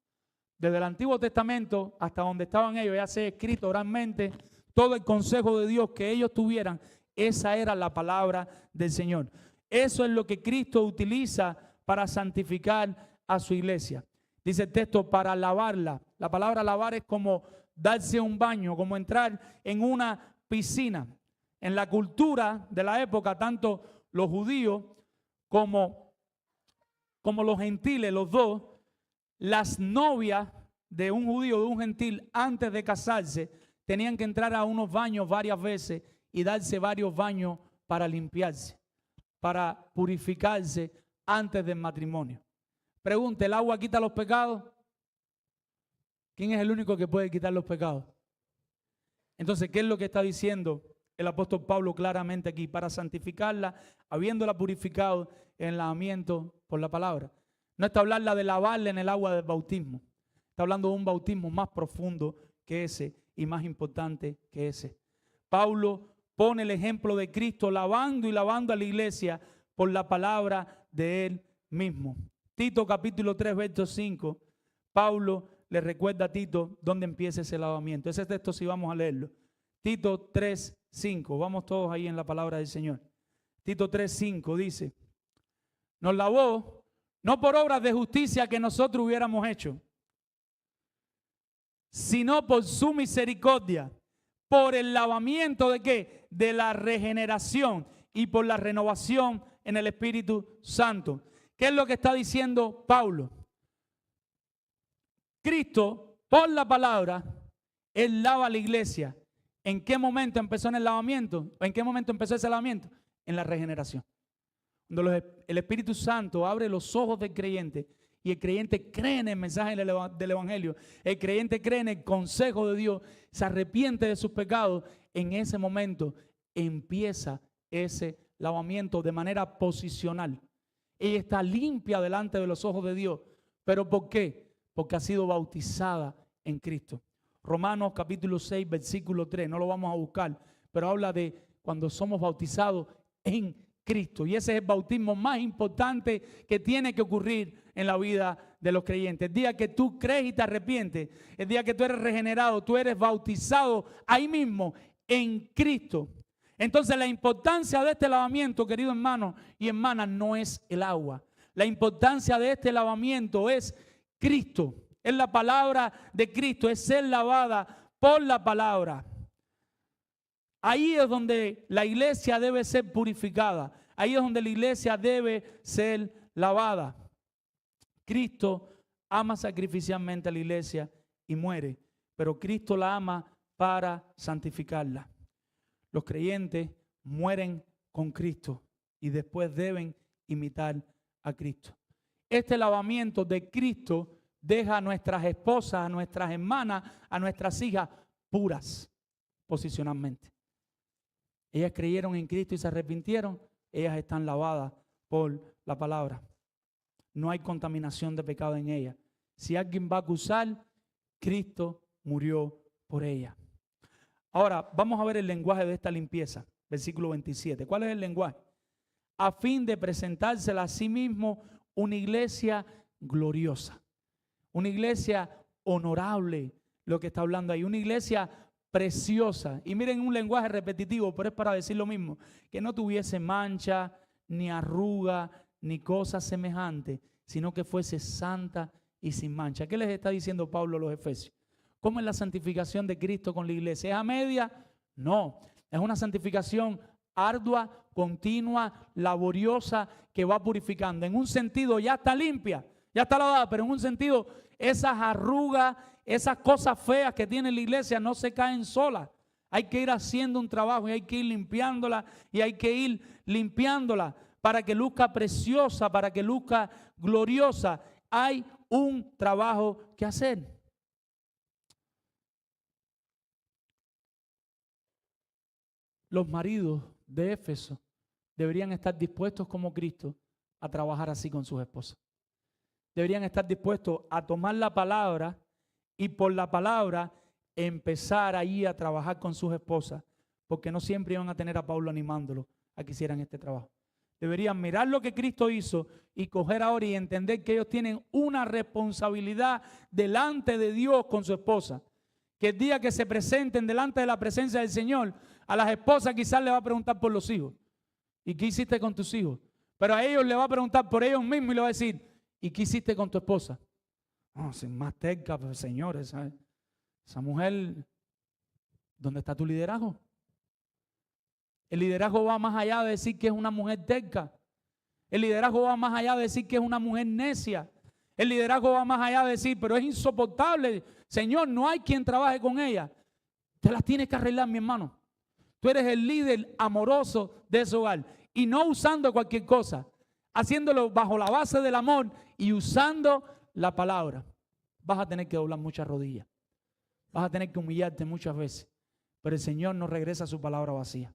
Desde el Antiguo Testamento hasta donde estaban ellos, ya sea escrito oralmente, todo el consejo de Dios que ellos tuvieran, esa era la palabra del Señor. Eso es lo que Cristo utiliza para santificar a su iglesia. Dice el texto, para lavarla. La palabra lavar es como darse un baño, como entrar en una piscina. En la cultura de la época, tanto los judíos como los gentiles, los dos, las novias de un judío, de un gentil, antes de casarse, tenían que entrar a unos baños varias veces y darse varios baños para limpiarse, para purificarse antes del matrimonio. Pregunta, ¿el agua quita los pecados? ¿Quién es el único que puede quitar los pecados? Entonces, ¿qué es lo que está diciendo el apóstol Pablo claramente aquí? Para santificarla, habiéndola purificado en el lavamiento por la palabra. No está hablando de lavarla en el agua del bautismo. Está hablando de un bautismo más profundo que ese y más importante que ese. Pablo pone el ejemplo de Cristo lavando y lavando a la iglesia por la palabra de él mismo. Tito capítulo 3, verso 5, Pablo le recuerda a Tito dónde empieza ese lavamiento. Ese texto sí vamos a leerlo. Tito 3, 5, vamos todos ahí en la palabra del Señor. Tito 3, 5 dice, nos lavó no por obras de justicia que nosotros hubiéramos hecho, sino por su misericordia, por el lavamiento de ¿qué? De la regeneración y por la renovación en el Espíritu Santo. ¿Qué es lo que está diciendo Pablo? Cristo, por la palabra, Él lava a la iglesia. ¿En qué momento empezó en el lavamiento? ¿En qué momento empezó ese lavamiento? En la regeneración. Cuando el Espíritu Santo abre los ojos del creyente y el creyente cree en el mensaje del Evangelio, el creyente cree en el consejo de Dios, se arrepiente de sus pecados, en ese momento empieza ese lavamiento de manera posicional. Ella está limpia delante de los ojos de Dios. ¿Pero por qué? Porque ha sido bautizada en Cristo. Romanos capítulo 6, versículo 3, no lo vamos a buscar, pero habla de cuando somos bautizados en Cristo. Y ese es el bautismo más importante que tiene que ocurrir en la vida de los creyentes. El día que tú crees y te arrepientes, el día que tú eres regenerado, tú eres bautizado ahí mismo en Cristo. Entonces la importancia de este lavamiento, querido hermano y hermana, no es el agua. La importancia de este lavamiento es Cristo. Es la palabra de Cristo, es ser lavada por la palabra. Ahí es donde la iglesia debe ser purificada. Ahí es donde la iglesia debe ser lavada. Cristo ama sacrificialmente a la iglesia y muere, pero Cristo la ama para santificarla. Los creyentes mueren con Cristo y después deben imitar a Cristo. Este lavamiento de Cristo deja a nuestras esposas, a nuestras hermanas, a nuestras hijas puras posicionalmente. Ellas creyeron en Cristo y se arrepintieron, ellas están lavadas por la palabra. No hay contaminación de pecado en ellas. Si alguien va a acusar, Cristo murió por ella. Ahora, vamos a ver el lenguaje de esta limpieza. Versículo 27. ¿Cuál es el lenguaje? A fin de presentársela a sí mismo una iglesia gloriosa. Una iglesia honorable, lo que está hablando ahí. Una iglesia preciosa. Y miren, un lenguaje repetitivo, pero es para decir lo mismo. Que no tuviese mancha, ni arruga, ni cosa semejante, sino que fuese santa y sin mancha. ¿Qué les está diciendo Pablo a los Efesios? ¿Cómo es la santificación de Cristo con la iglesia? ¿Es a media? No. Es una santificación ardua, continua, laboriosa, que va purificando. En un sentido ya está limpia, ya está lavada, pero en un sentido esas arrugas, esas cosas feas que tiene la iglesia no se caen solas. Hay que ir haciendo un trabajo y hay que ir limpiándola y hay que ir limpiándola para que luzca preciosa, para que luzca gloriosa. Hay un trabajo que hacer. Los maridos de Éfeso deberían estar dispuestos como Cristo a trabajar así con sus esposas. Deberían estar dispuestos a tomar la palabra y por la palabra empezar ahí a trabajar con sus esposas, porque no siempre iban a tener a Pablo animándolo a que hicieran este trabajo. Deberían mirar lo que Cristo hizo y coger ahora y entender que ellos tienen una responsabilidad delante de Dios con su esposa. Que el día que se presenten delante de la presencia del Señor, a las esposas quizás le va a preguntar por los hijos. ¿Y qué hiciste con tus hijos? Pero a ellos le va a preguntar por ellos mismos y le va a decir, ¿y qué hiciste con tu esposa? No, sin más terca, pues, señores, ¿sabes? Esa mujer, ¿dónde está tu liderazgo? El liderazgo va más allá de decir que es una mujer terca. El liderazgo va más allá de decir que es una mujer necia. El liderazgo va más allá de decir, pero es insoportable. Señor, no hay quien trabaje con ella. Te las tienes que arreglar, mi hermano. Tú eres el líder amoroso de ese hogar. Y no usando cualquier cosa. Haciéndolo bajo la base del amor y usando la palabra. Vas a tener que doblar muchas rodillas. Vas a tener que humillarte muchas veces. Pero el Señor no regresa a su palabra vacía.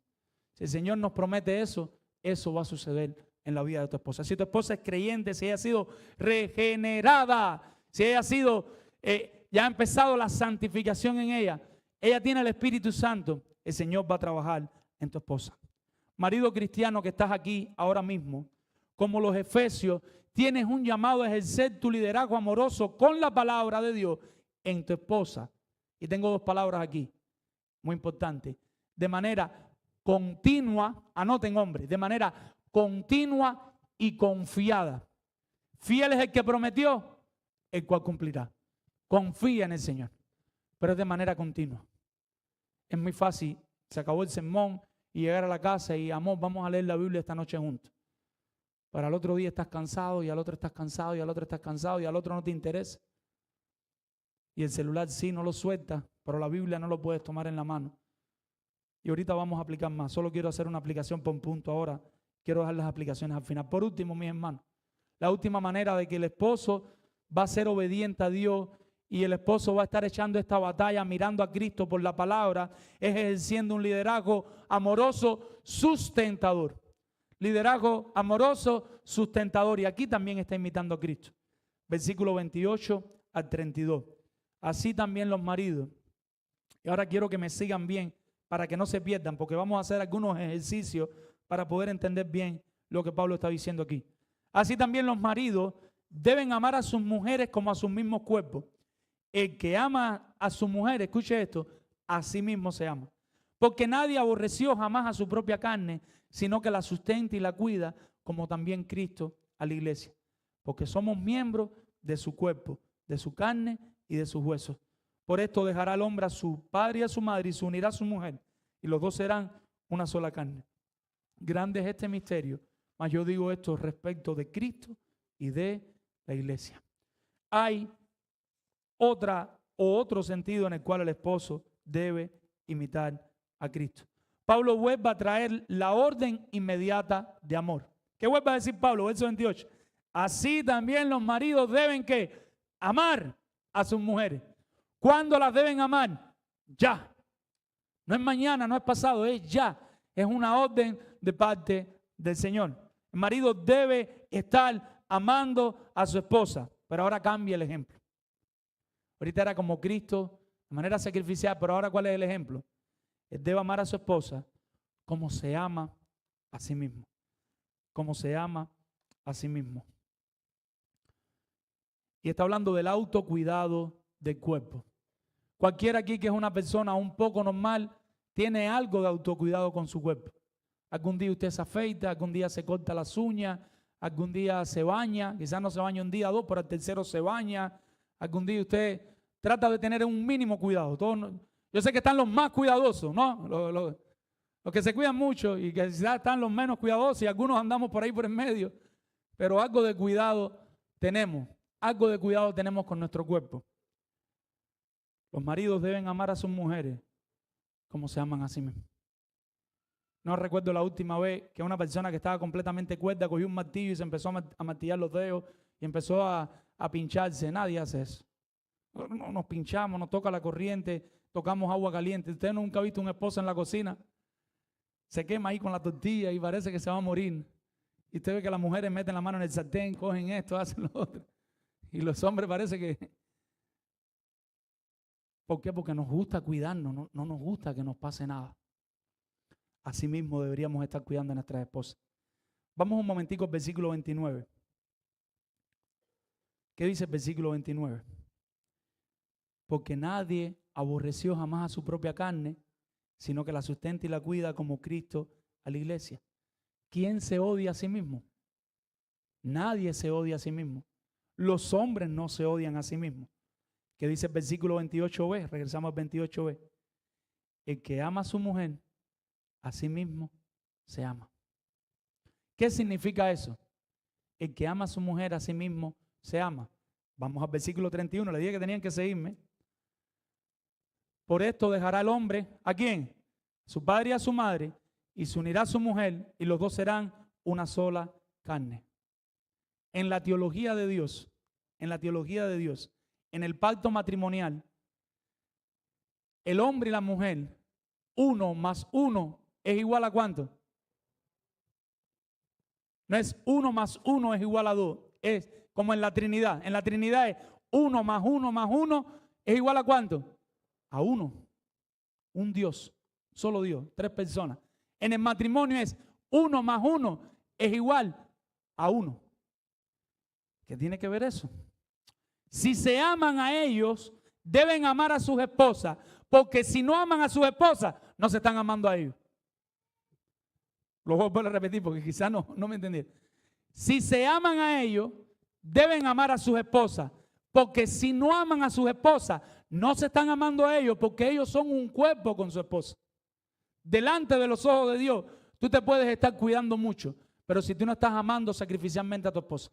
Si el Señor nos promete eso, eso va a suceder en la vida de tu esposa. Si tu esposa es creyente, si ella ha sido regenerada, si ella ha sido, ya ha empezado la santificación en ella, ella tiene el Espíritu Santo, el Señor va a trabajar en tu esposa. Marido cristiano que estás aquí ahora mismo, como los Efesios, tienes un llamado a ejercer tu liderazgo amoroso con la palabra de Dios en tu esposa. Y tengo dos palabras aquí, muy importantes. De manera continua, anoten hombre, de manera continua y confiada. Fiel es el que prometió, el cual cumplirá. Confía en el Señor, pero es de manera continua. Es muy fácil, se acabó el sermón y llegar a la casa y amor, vamos a leer la Biblia esta noche juntos. Para el otro día estás cansado y al otro estás cansado y al otro estás cansado y al otro no te interesa. Y el celular sí no lo suelta, pero la Biblia no lo puedes tomar en la mano. Y ahorita vamos a aplicar más. Solo quiero hacer una aplicación por un punto ahora. Quiero dejar las aplicaciones al final. Por último, mis hermanos, la última manera de que el esposo va a ser obediente a Dios y el esposo va a estar echando esta batalla mirando a Cristo por la palabra es ejerciendo un liderazgo amoroso sustentador. Liderazgo amoroso sustentador. Y aquí también está imitando a Cristo. Versículo 28 al 32. Así también los maridos. Y ahora quiero que me sigan bien para que no se pierdan, porque vamos a hacer algunos ejercicios para poder entender bien lo que Pablo está diciendo aquí. Así también los maridos deben amar a sus mujeres como a sus mismos cuerpos. El que ama a su mujer, escuche esto, a sí mismo se ama. Porque nadie aborreció jamás a su propia carne, sino que la sustenta y la cuida, como también Cristo a la iglesia. Porque somos miembros de su cuerpo, de su carne y de sus huesos. Por esto dejará el hombre a su padre y a su madre y se unirá a su mujer, y los dos serán una sola carne. Grande es este misterio, mas yo digo esto respecto de Cristo y de la iglesia. Hay otro sentido en el cual el esposo debe imitar a Cristo. Pablo vuelve a traer la orden inmediata de amor. ¿Qué vuelve a decir Pablo? Verso 28. Así también los maridos deben ¿qué? Amar a sus mujeres. ¿Cuándo las deben amar? Ya. No es mañana, no es pasado, es ya. Es una orden de parte del Señor. El marido debe estar amando a su esposa, pero ahora cambia el ejemplo. Ahorita era como Cristo, de manera sacrificial, pero ahora ¿cuál es el ejemplo? Él debe amar a su esposa como se ama a sí mismo. Como se ama a sí mismo. Y está hablando del autocuidado del cuerpo. Cualquiera aquí que es una persona un poco normal tiene algo de autocuidado con su cuerpo. Algún día usted se afeita, algún día se corta las uñas, algún día se baña, quizás no se baña un día o dos, pero al tercero se baña. Algún día usted trata de tener un mínimo cuidado. Yo sé que están los más cuidadosos, ¿no? Los que se cuidan mucho y que quizás están los menos cuidadosos y algunos andamos por ahí por en medio, pero algo de cuidado tenemos con nuestro cuerpo. Los maridos deben amar a sus mujeres como se aman a sí mismos. No recuerdo la última vez que una persona que estaba completamente cuerda cogió un martillo y se empezó a martillar los dedos y empezó a pincharse. Nadie hace eso. Nos pinchamos, nos toca la corriente, tocamos agua caliente. Usted nunca ha visto una esposa en la cocina, se quema ahí con la tortilla y parece que se va a morir. Y usted ve que las mujeres meten la mano en el sartén, cogen esto, hacen lo otro. Y los hombres parece que... ¿Por qué? Porque nos gusta cuidarnos, no nos gusta que nos pase nada. Así mismo deberíamos estar cuidando a nuestras esposas. Vamos un momentico al versículo 29. ¿Qué dice el versículo 29? Porque nadie aborreció jamás a su propia carne, sino que la sustenta y la cuida como Cristo a la iglesia. ¿Quién se odia a sí mismo? Nadie se odia a sí mismo. Los hombres no se odian a sí mismos. ¿Qué dice el versículo 28b? Regresamos al 28b. El que ama a su mujer, a sí mismo se ama. ¿Qué significa eso? El que ama a su mujer, a sí mismo se ama. Vamos al versículo 31. Le dije que tenían que seguirme. Por esto dejará el hombre, ¿a quién? A su padre y a su madre, y se unirá a su mujer, y los dos serán una sola carne. En la teología de Dios, en el pacto matrimonial, el hombre y la mujer, 1 más 1 es igual a ¿cuánto? No es 1 más 1 es igual a 2, es como en la Trinidad. En la Trinidad es 1 más 1 más 1 es igual a ¿cuánto? A 1. Un Dios, solo Dios, 3 personas. En el matrimonio es 1 más 1 es igual a 1. ¿Qué tiene que ver eso? Si se aman a ellos, deben amar a sus esposas, porque si no aman a sus esposas, no se están amando a ellos. Lo voy a volver a repetir porque quizás no me entendieron. Si se aman a ellos, deben amar a sus esposas, porque si no aman a sus esposas, no se están amando a ellos, porque ellos son un cuerpo con su esposa. Delante de los ojos de Dios, tú te puedes estar cuidando mucho, pero si tú no estás amando sacrificialmente a tu esposa,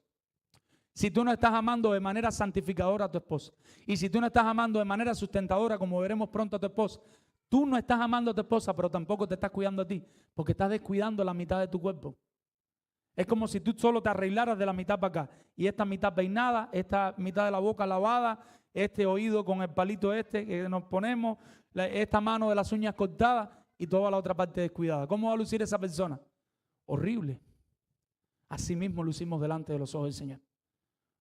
si tú no estás amando de manera santificadora a tu esposa, y si tú no estás amando de manera sustentadora, como veremos pronto a tu esposa, tú no estás amando a tu esposa, pero tampoco te estás cuidando a ti, porque estás descuidando la mitad de tu cuerpo. Es como si tú solo te arreglaras de la mitad para acá, y esta mitad peinada, esta mitad de la boca lavada, este oído con el palito este que nos ponemos, esta mano de las uñas cortadas y toda la otra parte descuidada. ¿Cómo va a lucir esa persona? Horrible. Así mismo lucimos delante de los ojos del Señor.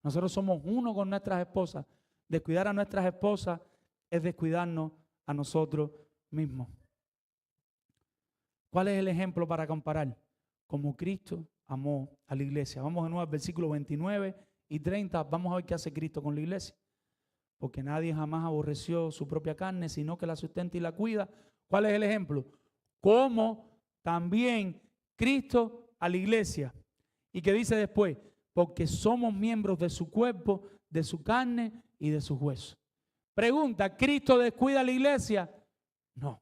Nosotros somos uno con nuestras esposas. Descuidar a nuestras esposas es descuidarnos a nosotros mismos. ¿Cuál es el ejemplo para comparar? Como Cristo amó a la iglesia. Vamos de nuevo al versículo 29 y 30. Vamos a ver qué hace Cristo con la iglesia. Porque nadie jamás aborreció su propia carne, sino que la sustenta y la cuida. ¿Cuál es el ejemplo? Como también Cristo a la iglesia. ¿Y qué dice después? Porque somos miembros de su cuerpo, de su carne y de sus huesos. Pregunta, ¿Cristo descuida a la iglesia? No,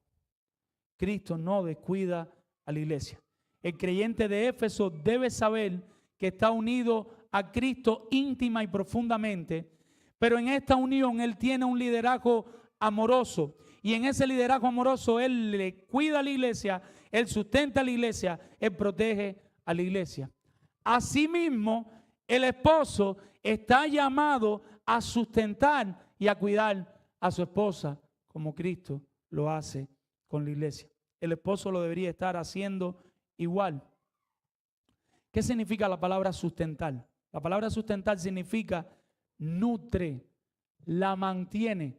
Cristo no descuida a la iglesia. El creyente de Éfeso debe saber que está unido a Cristo íntima y profundamente, pero en esta unión él tiene un liderazgo amoroso, y en ese liderazgo amoroso él le cuida a la iglesia, él sustenta a la iglesia, él protege a la iglesia. Asimismo, el esposo está llamado a sustentar y a cuidar a su esposa como Cristo lo hace con la iglesia. El esposo lo debería estar haciendo igual. ¿Qué significa la palabra sustentar? La palabra sustentar significa nutre, la mantiene.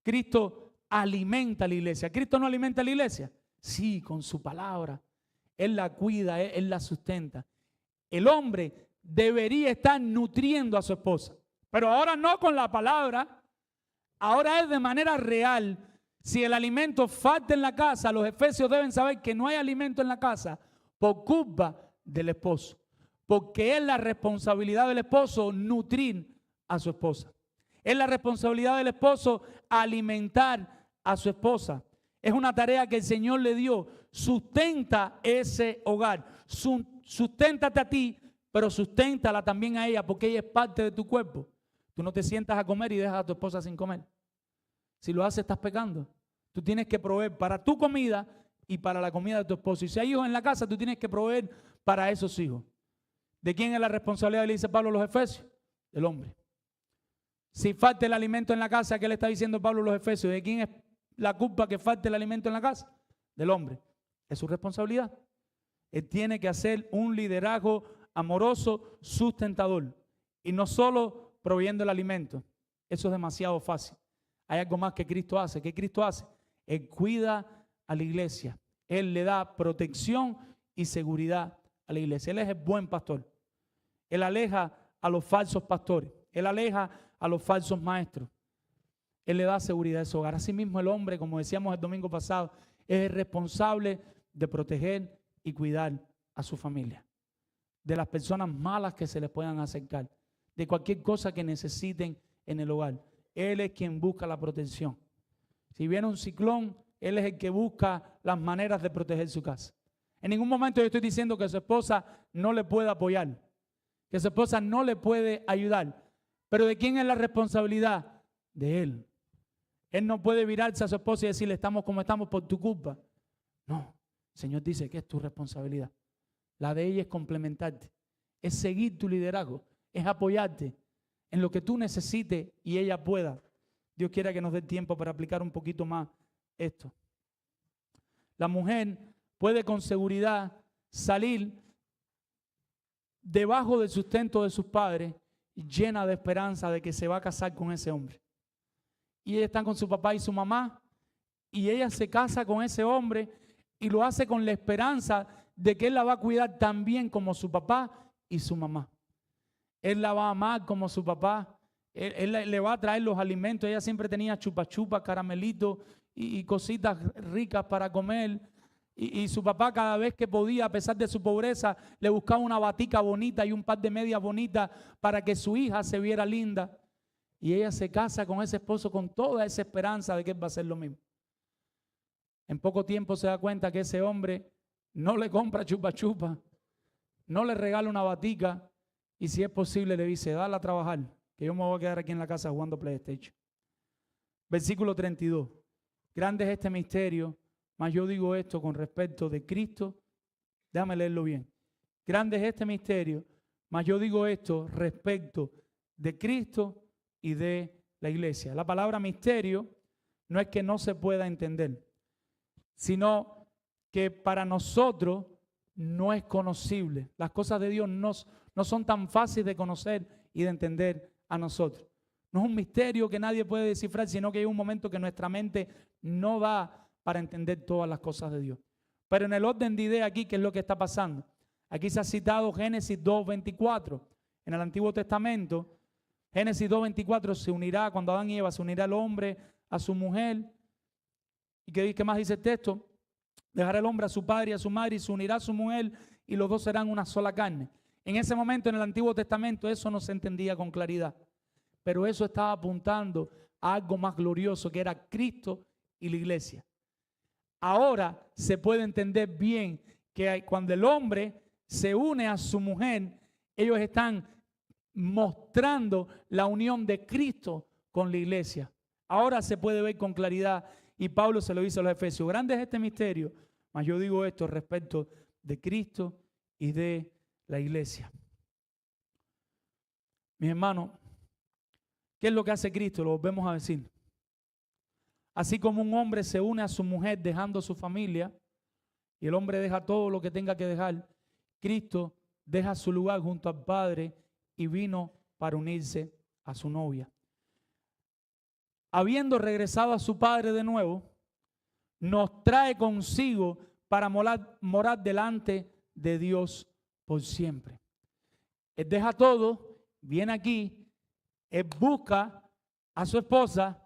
Cristo alimenta a la iglesia. ¿Cristo no alimenta a la iglesia? Sí, con su palabra. Él la cuida, él la sustenta. El hombre debería estar nutriendo a su esposa, pero ahora no con la palabra, Ahora es de manera real. Si el alimento falta en la casa, los efesios deben saber que no hay alimento en la casa por culpa del esposo. Porque es la responsabilidad del esposo nutrir a su esposa. Es la responsabilidad del esposo alimentar a su esposa. Es una tarea que el Señor le dio. Sustenta ese hogar. Susténtate a ti, pero susténtala también a ella, porque ella es parte de tu cuerpo. Tú no te sientas a comer y dejas a tu esposa sin comer. Si lo haces, estás pecando. Tú tienes que proveer para tu comida y para la comida de tu esposo. Y si hay hijos en la casa, tú tienes que proveer para esos hijos. ¿De quién es la responsabilidad? Le dice Pablo a los Efesios. Del hombre. Si falta el alimento en la casa, ¿qué le está diciendo Pablo a los Efesios? ¿De quién es la culpa que falte el alimento en la casa? Del hombre. Es su responsabilidad. Él tiene que hacer un liderazgo amoroso, sustentador. Y no solo proveyendo el alimento. Eso es demasiado fácil. Hay algo más que Cristo hace. ¿Qué Cristo hace? Él cuida a la iglesia. Él le da protección y seguridad a la iglesia. Él es el buen pastor. Él aleja a los falsos pastores. Él aleja a los falsos maestros. Él le da seguridad a su hogar. Asimismo, el hombre, como decíamos el domingo pasado, es el responsable de proteger y cuidar a su familia. De las personas malas que se les puedan acercar. De cualquier cosa que necesiten en el hogar. Él es quien busca la protección. Si viene un ciclón, él es el que busca las maneras de proteger su casa. En ningún momento yo estoy diciendo que su esposa no le puede apoyar, que su esposa no le puede ayudar. Pero ¿de quién es la responsabilidad? De él. Él no puede virarse a su esposa y decirle, estamos como estamos por tu culpa. No, el Señor dice que es tu responsabilidad. La de ella es complementarte, es seguir tu liderazgo, es apoyarte en lo que tú necesites y ella pueda. Dios quiera que nos dé tiempo para aplicar un poquito más esto. La mujer puede con seguridad salir debajo del sustento de sus padres llena de esperanza de que se va a casar con ese hombre. Y ella está con su papá y su mamá y ella se casa con ese hombre y lo hace con la esperanza de que él la va a cuidar tan bien como su papá y su mamá. Él la va a amar como su papá. Él le va a traer los alimentos. Ella siempre tenía chupa chupa, caramelitos y cositas ricas para comer. Y su papá cada vez que podía, a pesar de su pobreza, le buscaba una batica bonita y un par de medias bonitas para que su hija se viera linda. Y ella se casa con ese esposo con toda esa esperanza de que él va a hacer lo mismo. En poco tiempo se da cuenta que ese hombre no le compra chupa chupa, no le regala una batica. Y si es posible le dice, dale a trabajar, que yo me voy a quedar aquí en la casa jugando PlayStation. Versículo 32. Grande es este misterio, mas yo digo esto con respecto de Cristo. Déjame leerlo bien. Grande es este misterio, mas yo digo esto respecto de Cristo y de la iglesia. La palabra misterio no es que no se pueda entender, sino que para nosotros no es conocible. Las cosas de Dios no son tan fáciles de conocer y de entender a nosotros. No es un misterio que nadie puede descifrar, sino que hay un momento que nuestra mente no da para entender todas las cosas de Dios. Pero en el orden de idea aquí, ¿qué es lo que está pasando? Aquí se ha citado Génesis 2:24. En el Antiguo Testamento, Génesis 2:24 se unirá, cuando Adán y Eva se unirá el hombre a su mujer. ¿Y qué más dice el texto? Dejará el hombre a su padre y a su madre y se unirá a su mujer y los dos serán una sola carne. En ese momento en el Antiguo Testamento eso no se entendía con claridad, pero eso estaba apuntando a algo más glorioso que era Cristo y la iglesia. Ahora se puede entender bien que cuando el hombre se une a su mujer, ellos están mostrando la unión de Cristo con la iglesia. Ahora se puede ver con claridad y Pablo se lo dice a los Efesios. Grande es este misterio, mas yo digo esto respecto de Cristo y de la iglesia. Mis hermanos, ¿qué es lo que hace Cristo? Lo volvemos a decir. Así como un hombre se une a su mujer dejando su familia y el hombre deja todo lo que tenga que dejar, Cristo deja su lugar junto al Padre y vino para unirse a su novia. Habiendo regresado a su Padre de nuevo, nos trae consigo para morar delante de Dios por siempre. Él deja todo, viene aquí, él busca a su esposa,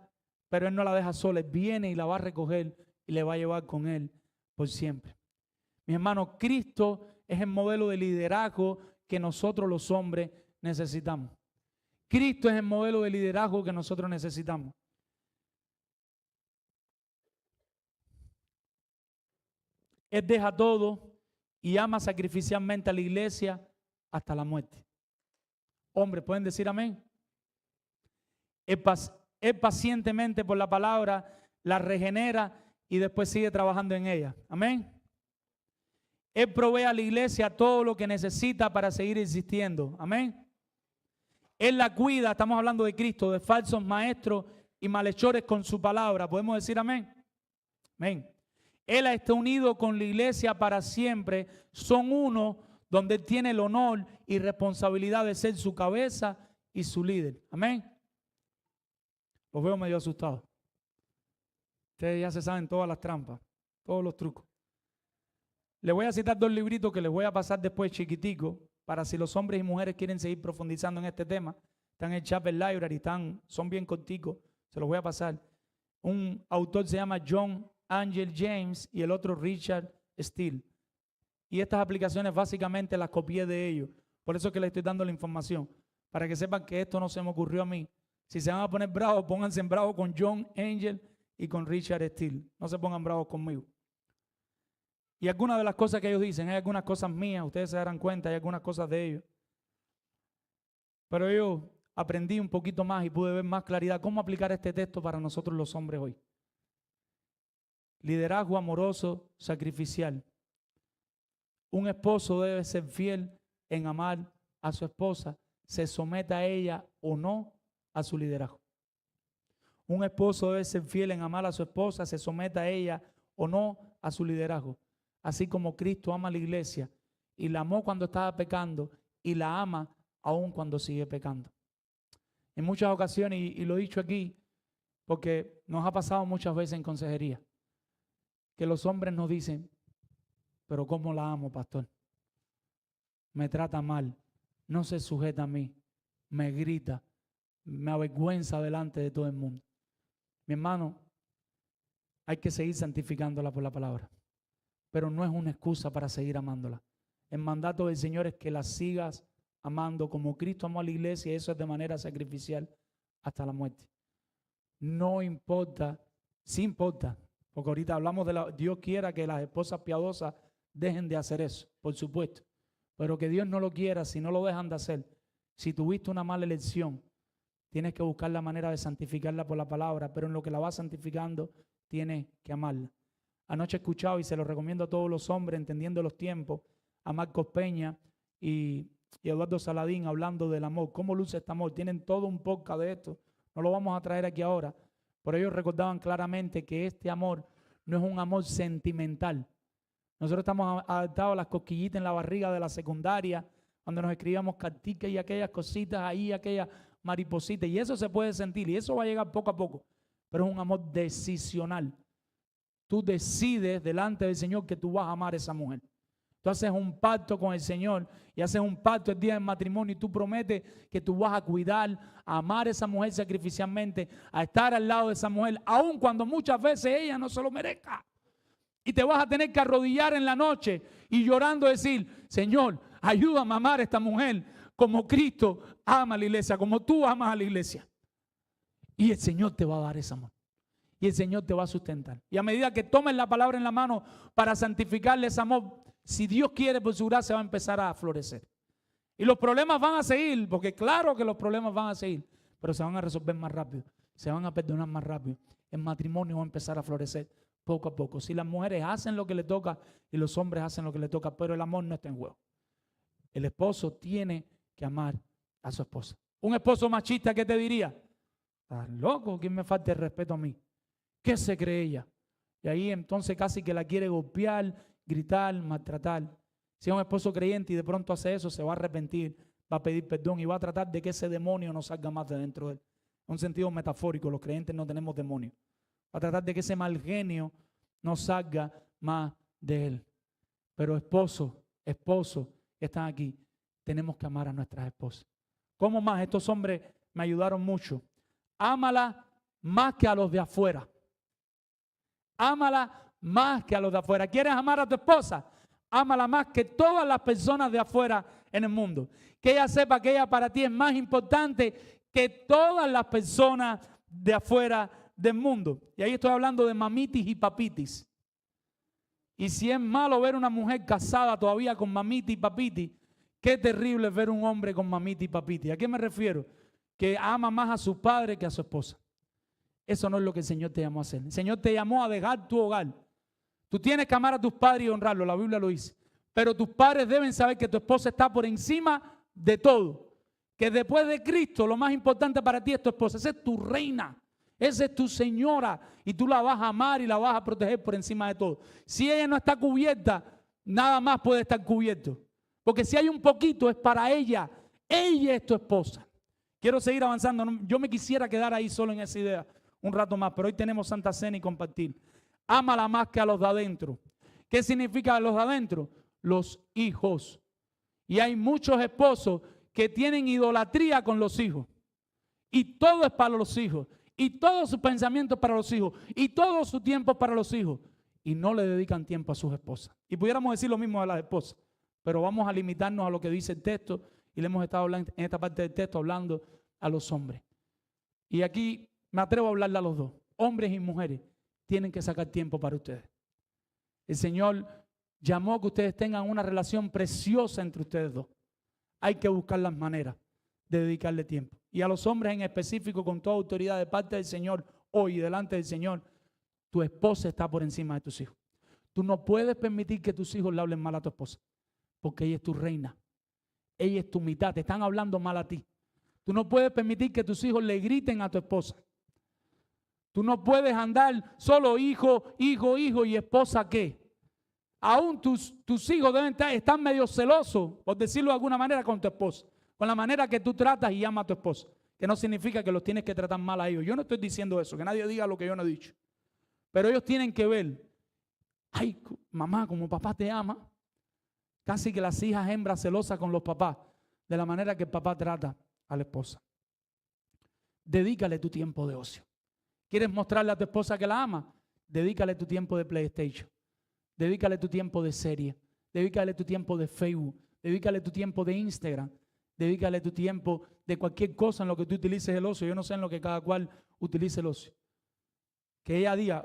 pero Él no la deja sola. Él viene y la va a recoger y le va a llevar con Él por siempre. Mis hermanos, Cristo es el modelo de liderazgo que nosotros los hombres necesitamos. Cristo es el modelo de liderazgo que nosotros necesitamos. Él deja todo y ama sacrificialmente a la iglesia hasta la muerte. Hombres, ¿pueden decir amén? Él pacientemente por la palabra la regenera y después sigue trabajando en ella. Amén. Él provee a la iglesia todo lo que necesita para seguir existiendo. Amén. Él la cuida, estamos hablando de Cristo, de falsos maestros y malhechores con su palabra. ¿Podemos decir amén? Amén. Él está unido con la iglesia para siempre. Son uno donde Él tiene el honor y responsabilidad de ser su cabeza y su líder. Amén. Los veo medio asustados. Ustedes ya se saben todas las trampas, todos los trucos. Les voy a citar 2 libritos que les voy a pasar después chiquitico, para si los hombres y mujeres quieren seguir profundizando en este tema. Están en el Chapel Library, son bien corticos, se los voy a pasar. Un autor se llama John Angel James y el otro Richard Steele. Y estas aplicaciones básicamente las copié de ellos. Por eso es que les estoy dando la información, para que sepan que esto no se me ocurrió a mí. Si se van a poner bravos, pónganse en bravos con John Angel y con Richard Steele. No se pongan bravos conmigo. Y algunas de las cosas que ellos dicen, hay algunas cosas mías, ustedes se darán cuenta, hay algunas cosas de ellos. Pero yo aprendí un poquito más y pude ver más claridad cómo aplicar este texto para nosotros los hombres hoy. Liderazgo amoroso, sacrificial. Un esposo debe ser fiel en amar a su esposa, se someta a ella o no a su liderazgo. Un esposo debe ser fiel en amar a su esposa, se someta a ella o no a su liderazgo. Así como Cristo ama a la iglesia y la amó cuando estaba pecando y la ama aún cuando sigue pecando. En muchas ocasiones, y lo he dicho aquí, porque nos ha pasado muchas veces en consejería, que los hombres nos dicen, pero ¿cómo la amo, pastor? Me trata mal, no se sujeta a mí, me grita, me avergüenza delante de todo el mundo. Mi hermano, hay que seguir santificándola por la palabra, pero no es una excusa para seguir amándola. El mandato del Señor es que la sigas amando como Cristo amó a la iglesia, y eso es de manera sacrificial hasta la muerte. No importa, sí importa, porque ahorita hablamos de Dios quiera que las esposas piadosas dejen de hacer eso, por supuesto, pero que Dios no lo quiera si no lo dejan de hacer. Si tuviste una mala elección, tienes que buscar la manera de santificarla por la palabra, pero en lo que la vas santificando, tienes que amarla. Anoche he escuchado, y se lo recomiendo a todos los hombres, entendiendo los tiempos, a Marcos Peña y Eduardo Saladín hablando del amor. ¿Cómo luce este amor? Tienen todo un podcast de esto. No lo vamos a traer aquí ahora. Pero ellos recordaban claramente que este amor no es un amor sentimental. Nosotros estamos adaptados a las cosquillitas en la barriga de la secundaria, cuando nos escribíamos carticas y aquellas cositas ahí, aquellas maripositas. Y eso se puede sentir y eso va a llegar poco a poco. Pero es un amor decisional. Tú decides delante del Señor que tú vas a amar a esa mujer. Tú haces un pacto con el Señor y haces un pacto el día del matrimonio y tú prometes que tú vas a cuidar, a amar a esa mujer sacrificialmente, a estar al lado de esa mujer, aun cuando muchas veces ella no se lo merezca. Y te vas a tener que arrodillar en la noche y llorando decir, Señor, ayúdame a amar a esta mujer como Cristo ama a la iglesia, como tú amas a la iglesia. Y el Señor te va a dar ese amor. Y el Señor te va a sustentar. Y a medida que tomes la palabra en la mano para santificarle ese amor, si Dios quiere, por su gracia va a empezar a florecer. Y los problemas van a seguir, porque claro que los problemas van a seguir, pero se van a resolver más rápido, se van a perdonar más rápido. El matrimonio va a empezar a florecer poco a poco. Si las mujeres hacen lo que les toca y los hombres hacen lo que les toca, pero el amor no está en juego. El esposo tiene que amar a su esposa. Un esposo machista, ¿qué te diría? ¿Estás loco? ¿Quién me falta el respeto a mí? ¿Qué se cree ella? Y ahí entonces casi que la quiere golpear, gritar, maltratar. Si es un esposo creyente y de pronto hace eso, se va a arrepentir, va a pedir perdón y va a tratar de que ese demonio no salga más de dentro de él. En un sentido metafórico, los creyentes no tenemos demonios. Va a tratar de que ese mal genio no salga más de él. Pero esposos que están aquí, tenemos que amar a nuestras esposas. ¿Cómo más? Estos hombres me ayudaron mucho. Ámala más que a los de afuera. Ámala más que a los de afuera. ¿Quieres amar a tu esposa? Ámala más que todas las personas de afuera en el mundo. Que ella sepa que ella para ti es más importante que todas las personas de afuera del mundo. Y ahí estoy hablando de mamitis y papitis. Y si es malo ver una mujer casada todavía con mamitis y papitis, qué terrible es ver un hombre con mamitis y papitis. ¿A qué me refiero? Que ama más a su padre que a su esposa. Eso no es lo que el Señor te llamó a hacer. El Señor te llamó a dejar tu hogar. Tú tienes que amar a tus padres y honrarlos, la Biblia lo dice. Pero tus padres deben saber que tu esposa está por encima de todo. Que después de Cristo lo más importante para ti es tu esposa. Esa es tu reina. Esa es tu señora. Y tú la vas a amar y la vas a proteger por encima de todo. Si ella no está cubierta, nada más puede estar cubierto. Porque si hay un poquito es para ella. Ella es tu esposa. Quiero seguir avanzando. Yo me quisiera quedar ahí solo en esa idea un rato más, pero hoy tenemos Santa Cena y compartir. Ámala más que a los de adentro. ¿Qué significa los de adentro? Los hijos. Y hay muchos esposos que tienen idolatría con los hijos. Y todo es para los hijos. Y todo su pensamiento es para los hijos. Y todo su tiempo es para los hijos. Y no le dedican tiempo a sus esposas. Y pudiéramos decir lo mismo de las esposas. Pero vamos a limitarnos a lo que dice el texto. Y le hemos estado hablando en esta parte del texto hablando a los hombres. Y aquí me atrevo a hablarle a los dos. Hombres y mujeres tienen que sacar tiempo para ustedes. El Señor llamó a que ustedes tengan una relación preciosa entre ustedes dos. Hay que buscar las maneras de dedicarle tiempo. Y a los hombres en específico, con toda autoridad de parte del Señor, hoy delante del Señor, tu esposa está por encima de tus hijos. Tú no puedes permitir que tus hijos le hablen mal a tu esposa, porque ella es tu reina. Ella es tu mitad, te están hablando mal a ti. Tú no puedes permitir que tus hijos le griten a tu esposa. Tú no puedes andar solo hijo, hijo, hijo y esposa ¿qué? Aún tus hijos deben estar medio celosos, por decirlo de alguna manera, con tu esposa. Con la manera que tú tratas y amas a tu esposa. Que no significa que los tienes que tratar mal a ellos. Yo no estoy diciendo eso, que nadie diga lo que yo no he dicho. Pero ellos tienen que ver, ay, mamá, como papá te ama. Casi que las hijas hembras celosas con los papás, de la manera que el papá trata a la esposa. Dedícale tu tiempo de ocio. ¿Quieres mostrarle a tu esposa que la ama? Dedícale tu tiempo de PlayStation. Dedícale tu tiempo de serie. Dedícale tu tiempo de Facebook. Dedícale tu tiempo de Instagram. Dedícale tu tiempo de cualquier cosa en lo que tú utilices el ocio. Yo no sé en lo que cada cual utilice el ocio. Que ella diga,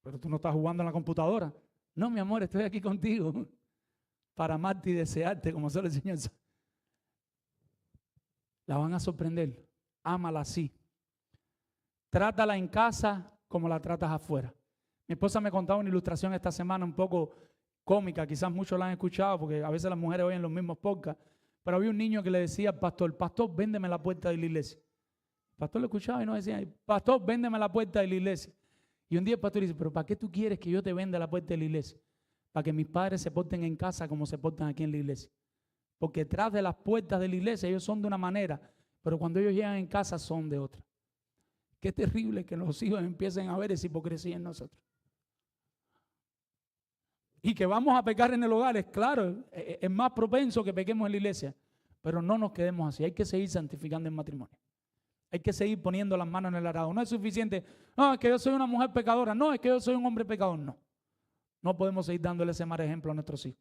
pero tú no estás jugando en la computadora. No, mi amor, estoy aquí contigo para amarte y desearte, como solo el Señor sabe. La van a sorprender. Ámala así. Trátala en casa como la tratas afuera. Mi esposa me contaba una ilustración esta semana un poco cómica, quizás muchos la han escuchado porque a veces las mujeres oyen los mismos podcasts, pero había un niño que le decía al pastor, pastor, véndeme la puerta de la iglesia. El pastor lo escuchaba y no decía, pastor, véndeme la puerta de la iglesia. Y un día el pastor dice, pero ¿para qué tú quieres que yo te venda la puerta de la iglesia? Para que mis padres se porten en casa como se portan aquí en la iglesia. Porque detrás de las puertas de la iglesia ellos son de una manera, pero cuando ellos llegan en casa son de otra. Qué terrible que los hijos empiecen a ver esa hipocresía en nosotros. Y que vamos a pecar en el hogar, es claro, es más propenso que pequemos en la iglesia. Pero no nos quedemos así, hay que seguir santificando el matrimonio. Hay que seguir poniendo las manos en el arado. No es suficiente, no, es que yo soy una mujer pecadora, no, es que yo soy un hombre pecador, no. No podemos seguir dándole ese mal ejemplo a nuestros hijos.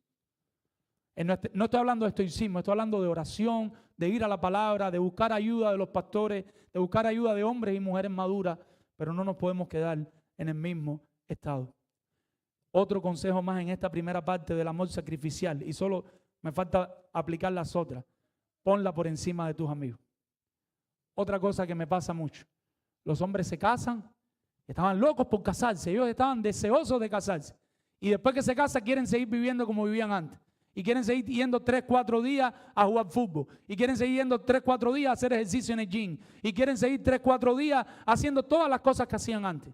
No estoy hablando de estoicismo, estoy hablando de oración, de ir a la palabra, de buscar ayuda de los pastores, de buscar ayuda de hombres y mujeres maduras, pero no nos podemos quedar en el mismo estado. Otro consejo más en esta primera parte del amor sacrificial, y solo me falta aplicar las otras. Ponla por encima de tus amigos. Otra cosa que me pasa mucho, los hombres se casan, estaban locos por casarse, ellos estaban deseosos de casarse, y después que se casan quieren seguir viviendo como vivían antes. Y quieren seguir yendo 3, 4 días a jugar fútbol. Y quieren seguir yendo 3, 4 días a hacer ejercicio en el gym. Y quieren seguir 3, 4 días haciendo todas las cosas que hacían antes.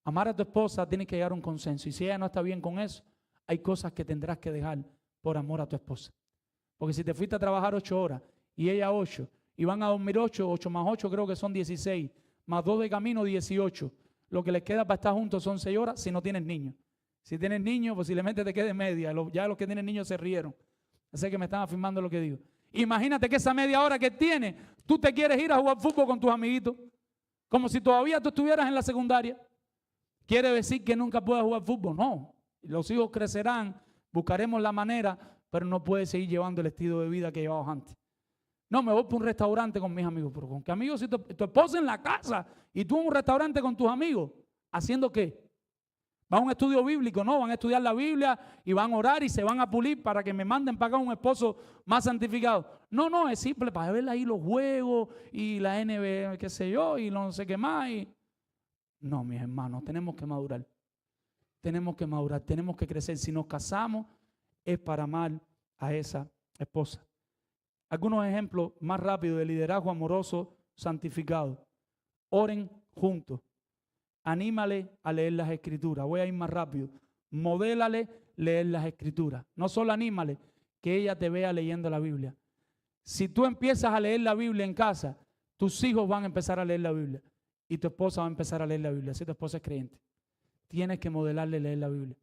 Amar a tu esposa tiene que llegar a un consenso. Y si ella no está bien con eso, hay cosas que tendrás que dejar por amor a tu esposa. Porque si te fuiste a trabajar 8 horas y ella 8, y van a dormir 8, 8 más 8 creo que son 16, más 2 de camino 18. Lo que les queda para estar juntos son 6 horas si no tienes niños. Si tienes niños, posiblemente te quede media. Ya los que tienen niños se rieron. Así que me están afirmando lo que digo. Imagínate que esa media hora que tienes, tú te quieres ir a jugar fútbol con tus amiguitos. Como si todavía tú estuvieras en la secundaria. ¿Quiere decir que nunca puedas jugar fútbol? No. Los hijos crecerán, buscaremos la manera, pero no puedes seguir llevando el estilo de vida que llevabas antes. No, me voy para un restaurante con mis amigos. ¿Pero con qué amigos? Si tu esposa en la casa y tú en un restaurante con tus amigos, ¿haciendo qué? ¿Van a un estudio bíblico? No, van a estudiar la Biblia y van a orar y se van a pulir para que me manden para acá un esposo más santificado. No, no, es simple para ver ahí los juegos y la NBA, qué sé yo, y no sé qué más. No, mis hermanos, tenemos que madurar. Tenemos que madurar, tenemos que crecer. Si nos casamos es para amar a esa esposa. Algunos ejemplos más rápidos de liderazgo amoroso santificado. Oren juntos. Anímale a leer las escrituras. Voy a ir más rápido. Modélale leer las escrituras. No solo anímale, que ella te vea leyendo la Biblia. Si tú empiezas a leer la Biblia en casa, tus hijos van a empezar a leer la Biblia y tu esposa va a empezar a leer la Biblia. Si tu esposa es creyente, tienes que modelarle leer la Biblia.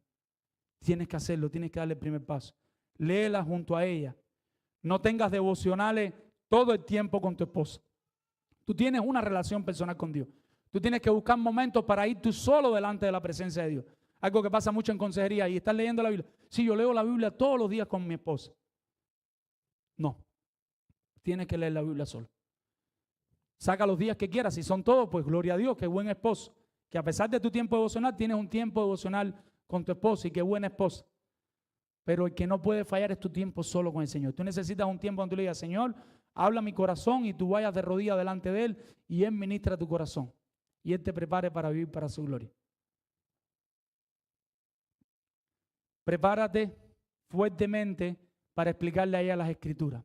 Tienes que hacerlo, tienes que darle el primer paso. Léela junto a ella. No tengas devocionales todo el tiempo con tu esposa. Tú tienes una relación personal con Dios. Tú tienes que buscar momentos para ir tú solo delante de la presencia de Dios. Algo que pasa mucho en consejería. Y estás leyendo la Biblia. Sí, yo leo la Biblia todos los días con mi esposa. No. Tienes que leer la Biblia solo. Saca los días que quieras. Si son todos, pues gloria a Dios. Qué buen esposo. Que a pesar de tu tiempo devocional, tienes un tiempo devocional con tu esposa. Y qué buena esposa. Pero el que no puede fallar es tu tiempo solo con el Señor. Tú necesitas un tiempo donde tú le digas, Señor, habla mi corazón, y tú vayas de rodillas delante de Él y Él ministra tu corazón. Y Él te prepare para vivir para su gloria. Prepárate fuertemente para explicarle a ella las escrituras.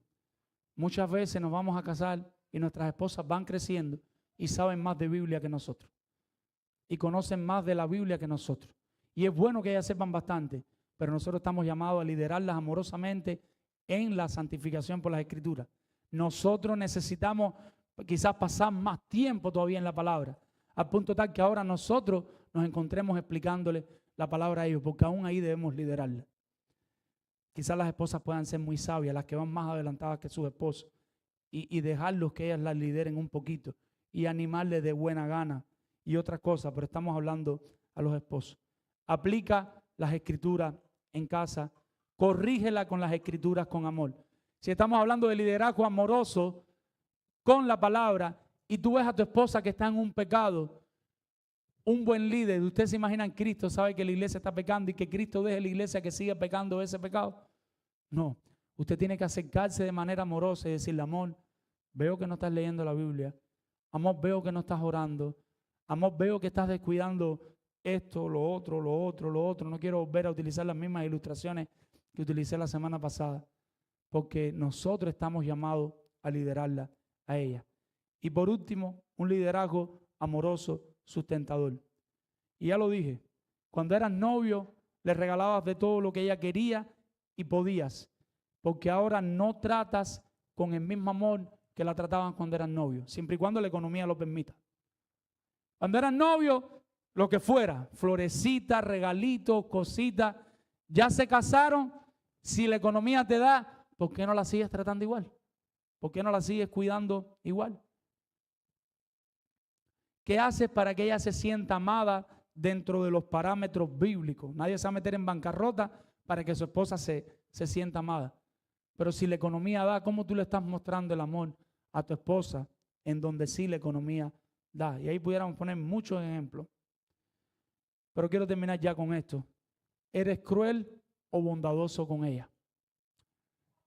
Muchas veces nos vamos a casar y nuestras esposas van creciendo y saben más de Biblia que nosotros. Y conocen más de la Biblia que nosotros. Y es bueno que ellas sepan bastante, pero nosotros estamos llamados a liderarlas amorosamente en la santificación por las escrituras. Nosotros necesitamos quizás pasar más tiempo todavía en la palabra, al punto tal que ahora nosotros nos encontremos explicándole la palabra a ellos, porque aún ahí debemos liderarla. Quizás las esposas puedan ser muy sabias, las que van más adelantadas que sus esposos, y dejarlos que ellas las lideren un poquito y animarles de buena gana y otras cosas, pero estamos hablando a los esposos. Aplica las escrituras en casa, corrígela con las escrituras con amor. Si estamos hablando de liderazgo amoroso con la palabra y tú ves a tu esposa que está en un pecado, un buen líder, ustedes se imaginan, Cristo sabe que la iglesia está pecando y que Cristo deje la iglesia que siga pecando ese pecado. No, usted tiene que acercarse de manera amorosa y decirle, amor, veo que no estás leyendo la Biblia, amor, veo que no estás orando, amor, veo que estás descuidando esto, lo otro, lo otro, lo otro. No quiero volver a utilizar las mismas ilustraciones que utilicé la semana pasada, porque nosotros estamos llamados a liderarla a ella. Y por último, un liderazgo amoroso, sustentador. Y ya lo dije, cuando eras novio, le regalabas de todo lo que ella quería y podías, porque ahora no tratas con el mismo amor que la trataban cuando eran novios, siempre y cuando la economía lo permita. Cuando eran novios, lo que fuera, florecitas, regalitos, cositas, ya se casaron, si la economía te da, ¿por qué no la sigues tratando igual? ¿Por qué no la sigues cuidando igual? ¿Qué haces para que ella se sienta amada dentro de los parámetros bíblicos? Nadie se va a meter en bancarrota para que su esposa se sienta amada. Pero si la economía da, ¿cómo tú le estás mostrando el amor a tu esposa en donde sí la economía da? Y ahí pudiéramos poner muchos ejemplos. Pero quiero terminar ya con esto. ¿Eres cruel o bondadoso con ella?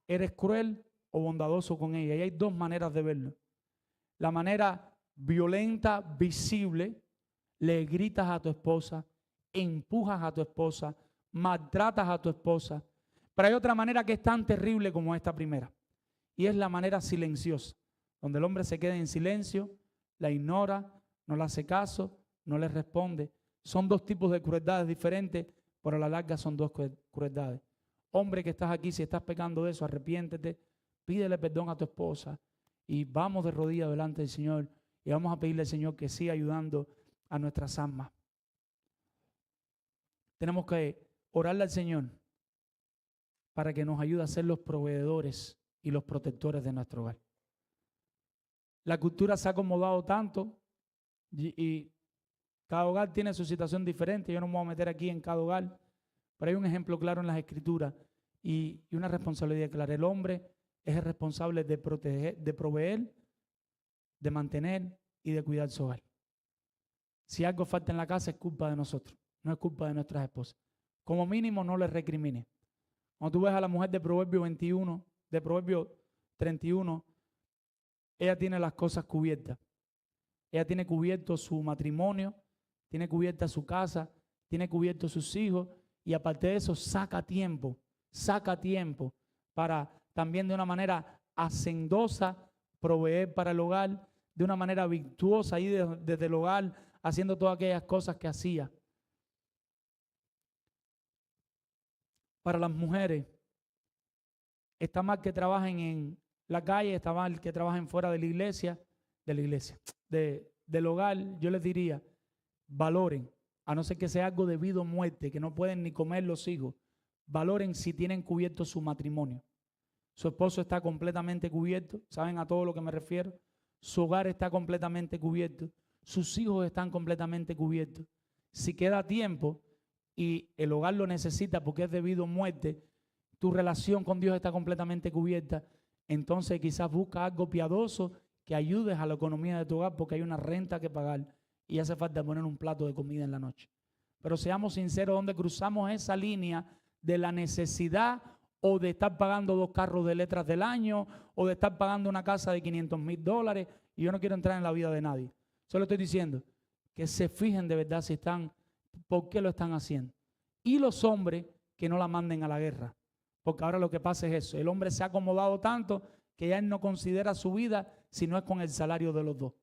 ¿Eres cruel o bondadoso con ella? Y hay dos maneras de verlo. La manera violenta, visible, le gritas a tu esposa, empujas a tu esposa, maltratas a tu esposa. Pero hay otra manera que es tan terrible como esta primera. Y es la manera silenciosa, donde el hombre se queda en silencio, la ignora, no le hace caso, no le responde. Son dos tipos de crueldades diferentes, pero a la larga son dos crueldades. Hombre que estás aquí, si estás pecando de eso, arrepiéntete, pídele perdón a tu esposa y vamos de rodillas delante del Señor y vamos a pedirle al Señor que siga ayudando a nuestras almas. Tenemos que orarle al Señor para que nos ayude a ser los proveedores y los protectores de nuestro hogar. La cultura se ha acomodado tanto Y cada hogar tiene su situación diferente. Yo no me voy a meter aquí en cada hogar, pero hay un ejemplo claro en las Escrituras y una responsabilidad clara. El hombre es el responsable de proteger, de proveer, de mantener y de cuidar su hogar. Si algo falta en la casa es culpa de nosotros, no es culpa de nuestras esposas. Como mínimo no les recrimine. Cuando tú ves a la mujer de Proverbio 21, de Proverbio 31, ella tiene las cosas cubiertas. Ella tiene cubierto su matrimonio, tiene cubierta su casa, tiene cubierto sus hijos y aparte de eso saca tiempo para también de una manera hacendosa proveer para el hogar, de una manera virtuosa ahí desde el hogar, haciendo todas aquellas cosas que hacía. Para las mujeres, está mal que trabajen en la calle, está mal que trabajen fuera de la iglesia, del hogar. Yo les diría, valoren, a no ser que sea algo debido a muerte, que no pueden ni comer los hijos, valoren si tienen cubierto su matrimonio. Su esposo está completamente cubierto, ¿saben a todo lo que me refiero? Su hogar está completamente cubierto, sus hijos están completamente cubiertos. Si queda tiempo y el hogar lo necesita porque es debido a muerte, tu relación con Dios está completamente cubierta, entonces quizás busca algo piadoso que ayudes a la economía de tu hogar porque hay una renta que pagar y hace falta poner un plato de comida en la noche. Pero seamos sinceros, donde cruzamos esa línea de la necesidad o de estar pagando 2 carros de letras del año o de estar pagando una casa de $500,000, y yo no quiero entrar en la vida de nadie. Solo estoy diciendo que se fijen de verdad si están, por qué lo están haciendo. Y los hombres que no la manden a la guerra, porque ahora lo que pasa es eso, el hombre se ha acomodado tanto que ya él no considera su vida si no es con el salario de los dos.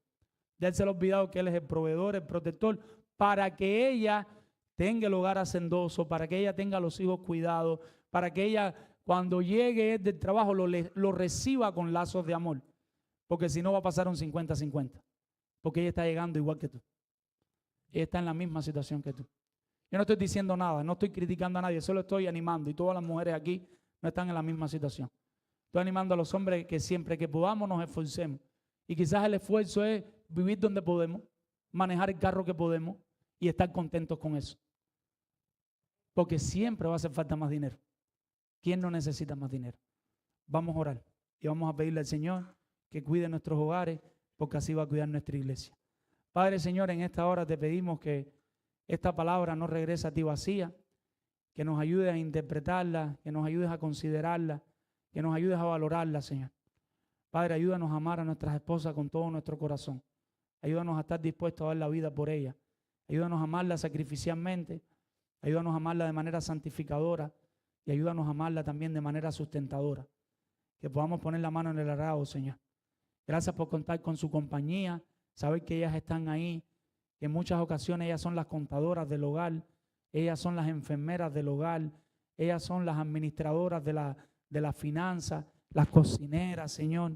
Ya él se le ha olvidado que él es el proveedor, el protector, para que ella tenga el hogar hacendoso, para que ella tenga los hijos cuidados, para que ella cuando llegue del trabajo lo reciba con lazos de amor, porque si no va a pasar un 50-50, porque ella está llegando igual que tú. Ella está en la misma situación que tú. Yo no estoy diciendo nada, no estoy criticando a nadie, solo estoy animando y todas las mujeres aquí no están en la misma situación. Estoy animando a los hombres que siempre que podamos nos esforcemos. Y quizás el esfuerzo es vivir donde podemos, manejar el carro que podemos y estar contentos con eso. Porque siempre va a hacer falta más dinero. ¿Quién no necesita más dinero? Vamos a orar y vamos a pedirle al Señor que cuide nuestros hogares, porque así va a cuidar nuestra iglesia. Padre, Señor, en esta hora te pedimos que esta palabra no regrese a ti vacía, que nos ayudes a interpretarla, que nos ayudes a considerarla, que nos ayudes a valorarla, Señor. Padre, ayúdanos a amar a nuestras esposas con todo nuestro corazón. Ayúdanos a estar dispuestos a dar la vida por ellas. Ayúdanos a amarla sacrificialmente. Ayúdanos a amarla de manera santificadora. Y ayúdanos a amarla también de manera sustentadora. Que podamos poner la mano en el arado, Señor. Gracias por contar con su compañía. Saber que ellas están ahí. Que en muchas ocasiones ellas son las contadoras del hogar. Ellas son las enfermeras del hogar. Ellas son las administradoras de la finanza. Las cocineras, Señor.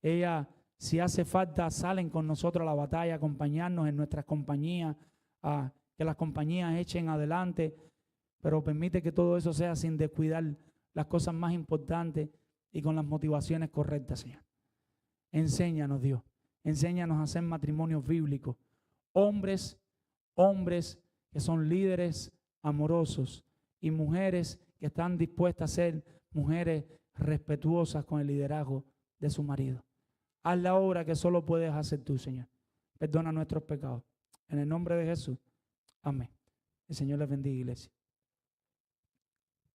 Ellas, si hace falta, salen con nosotros a la batalla, acompañarnos en nuestras compañías, que las compañías echen adelante, pero permite que todo eso sea sin descuidar las cosas más importantes y con las motivaciones correctas, Señor. Enséñanos, Dios, enséñanos a hacer matrimonios bíblicos, hombres que son líderes amorosos y mujeres que están dispuestas a ser mujeres respetuosas con el liderazgo de su marido. Haz la obra que solo puedes hacer tú, Señor. Perdona nuestros pecados. En el nombre de Jesús. Amén. El Señor les bendiga, iglesia.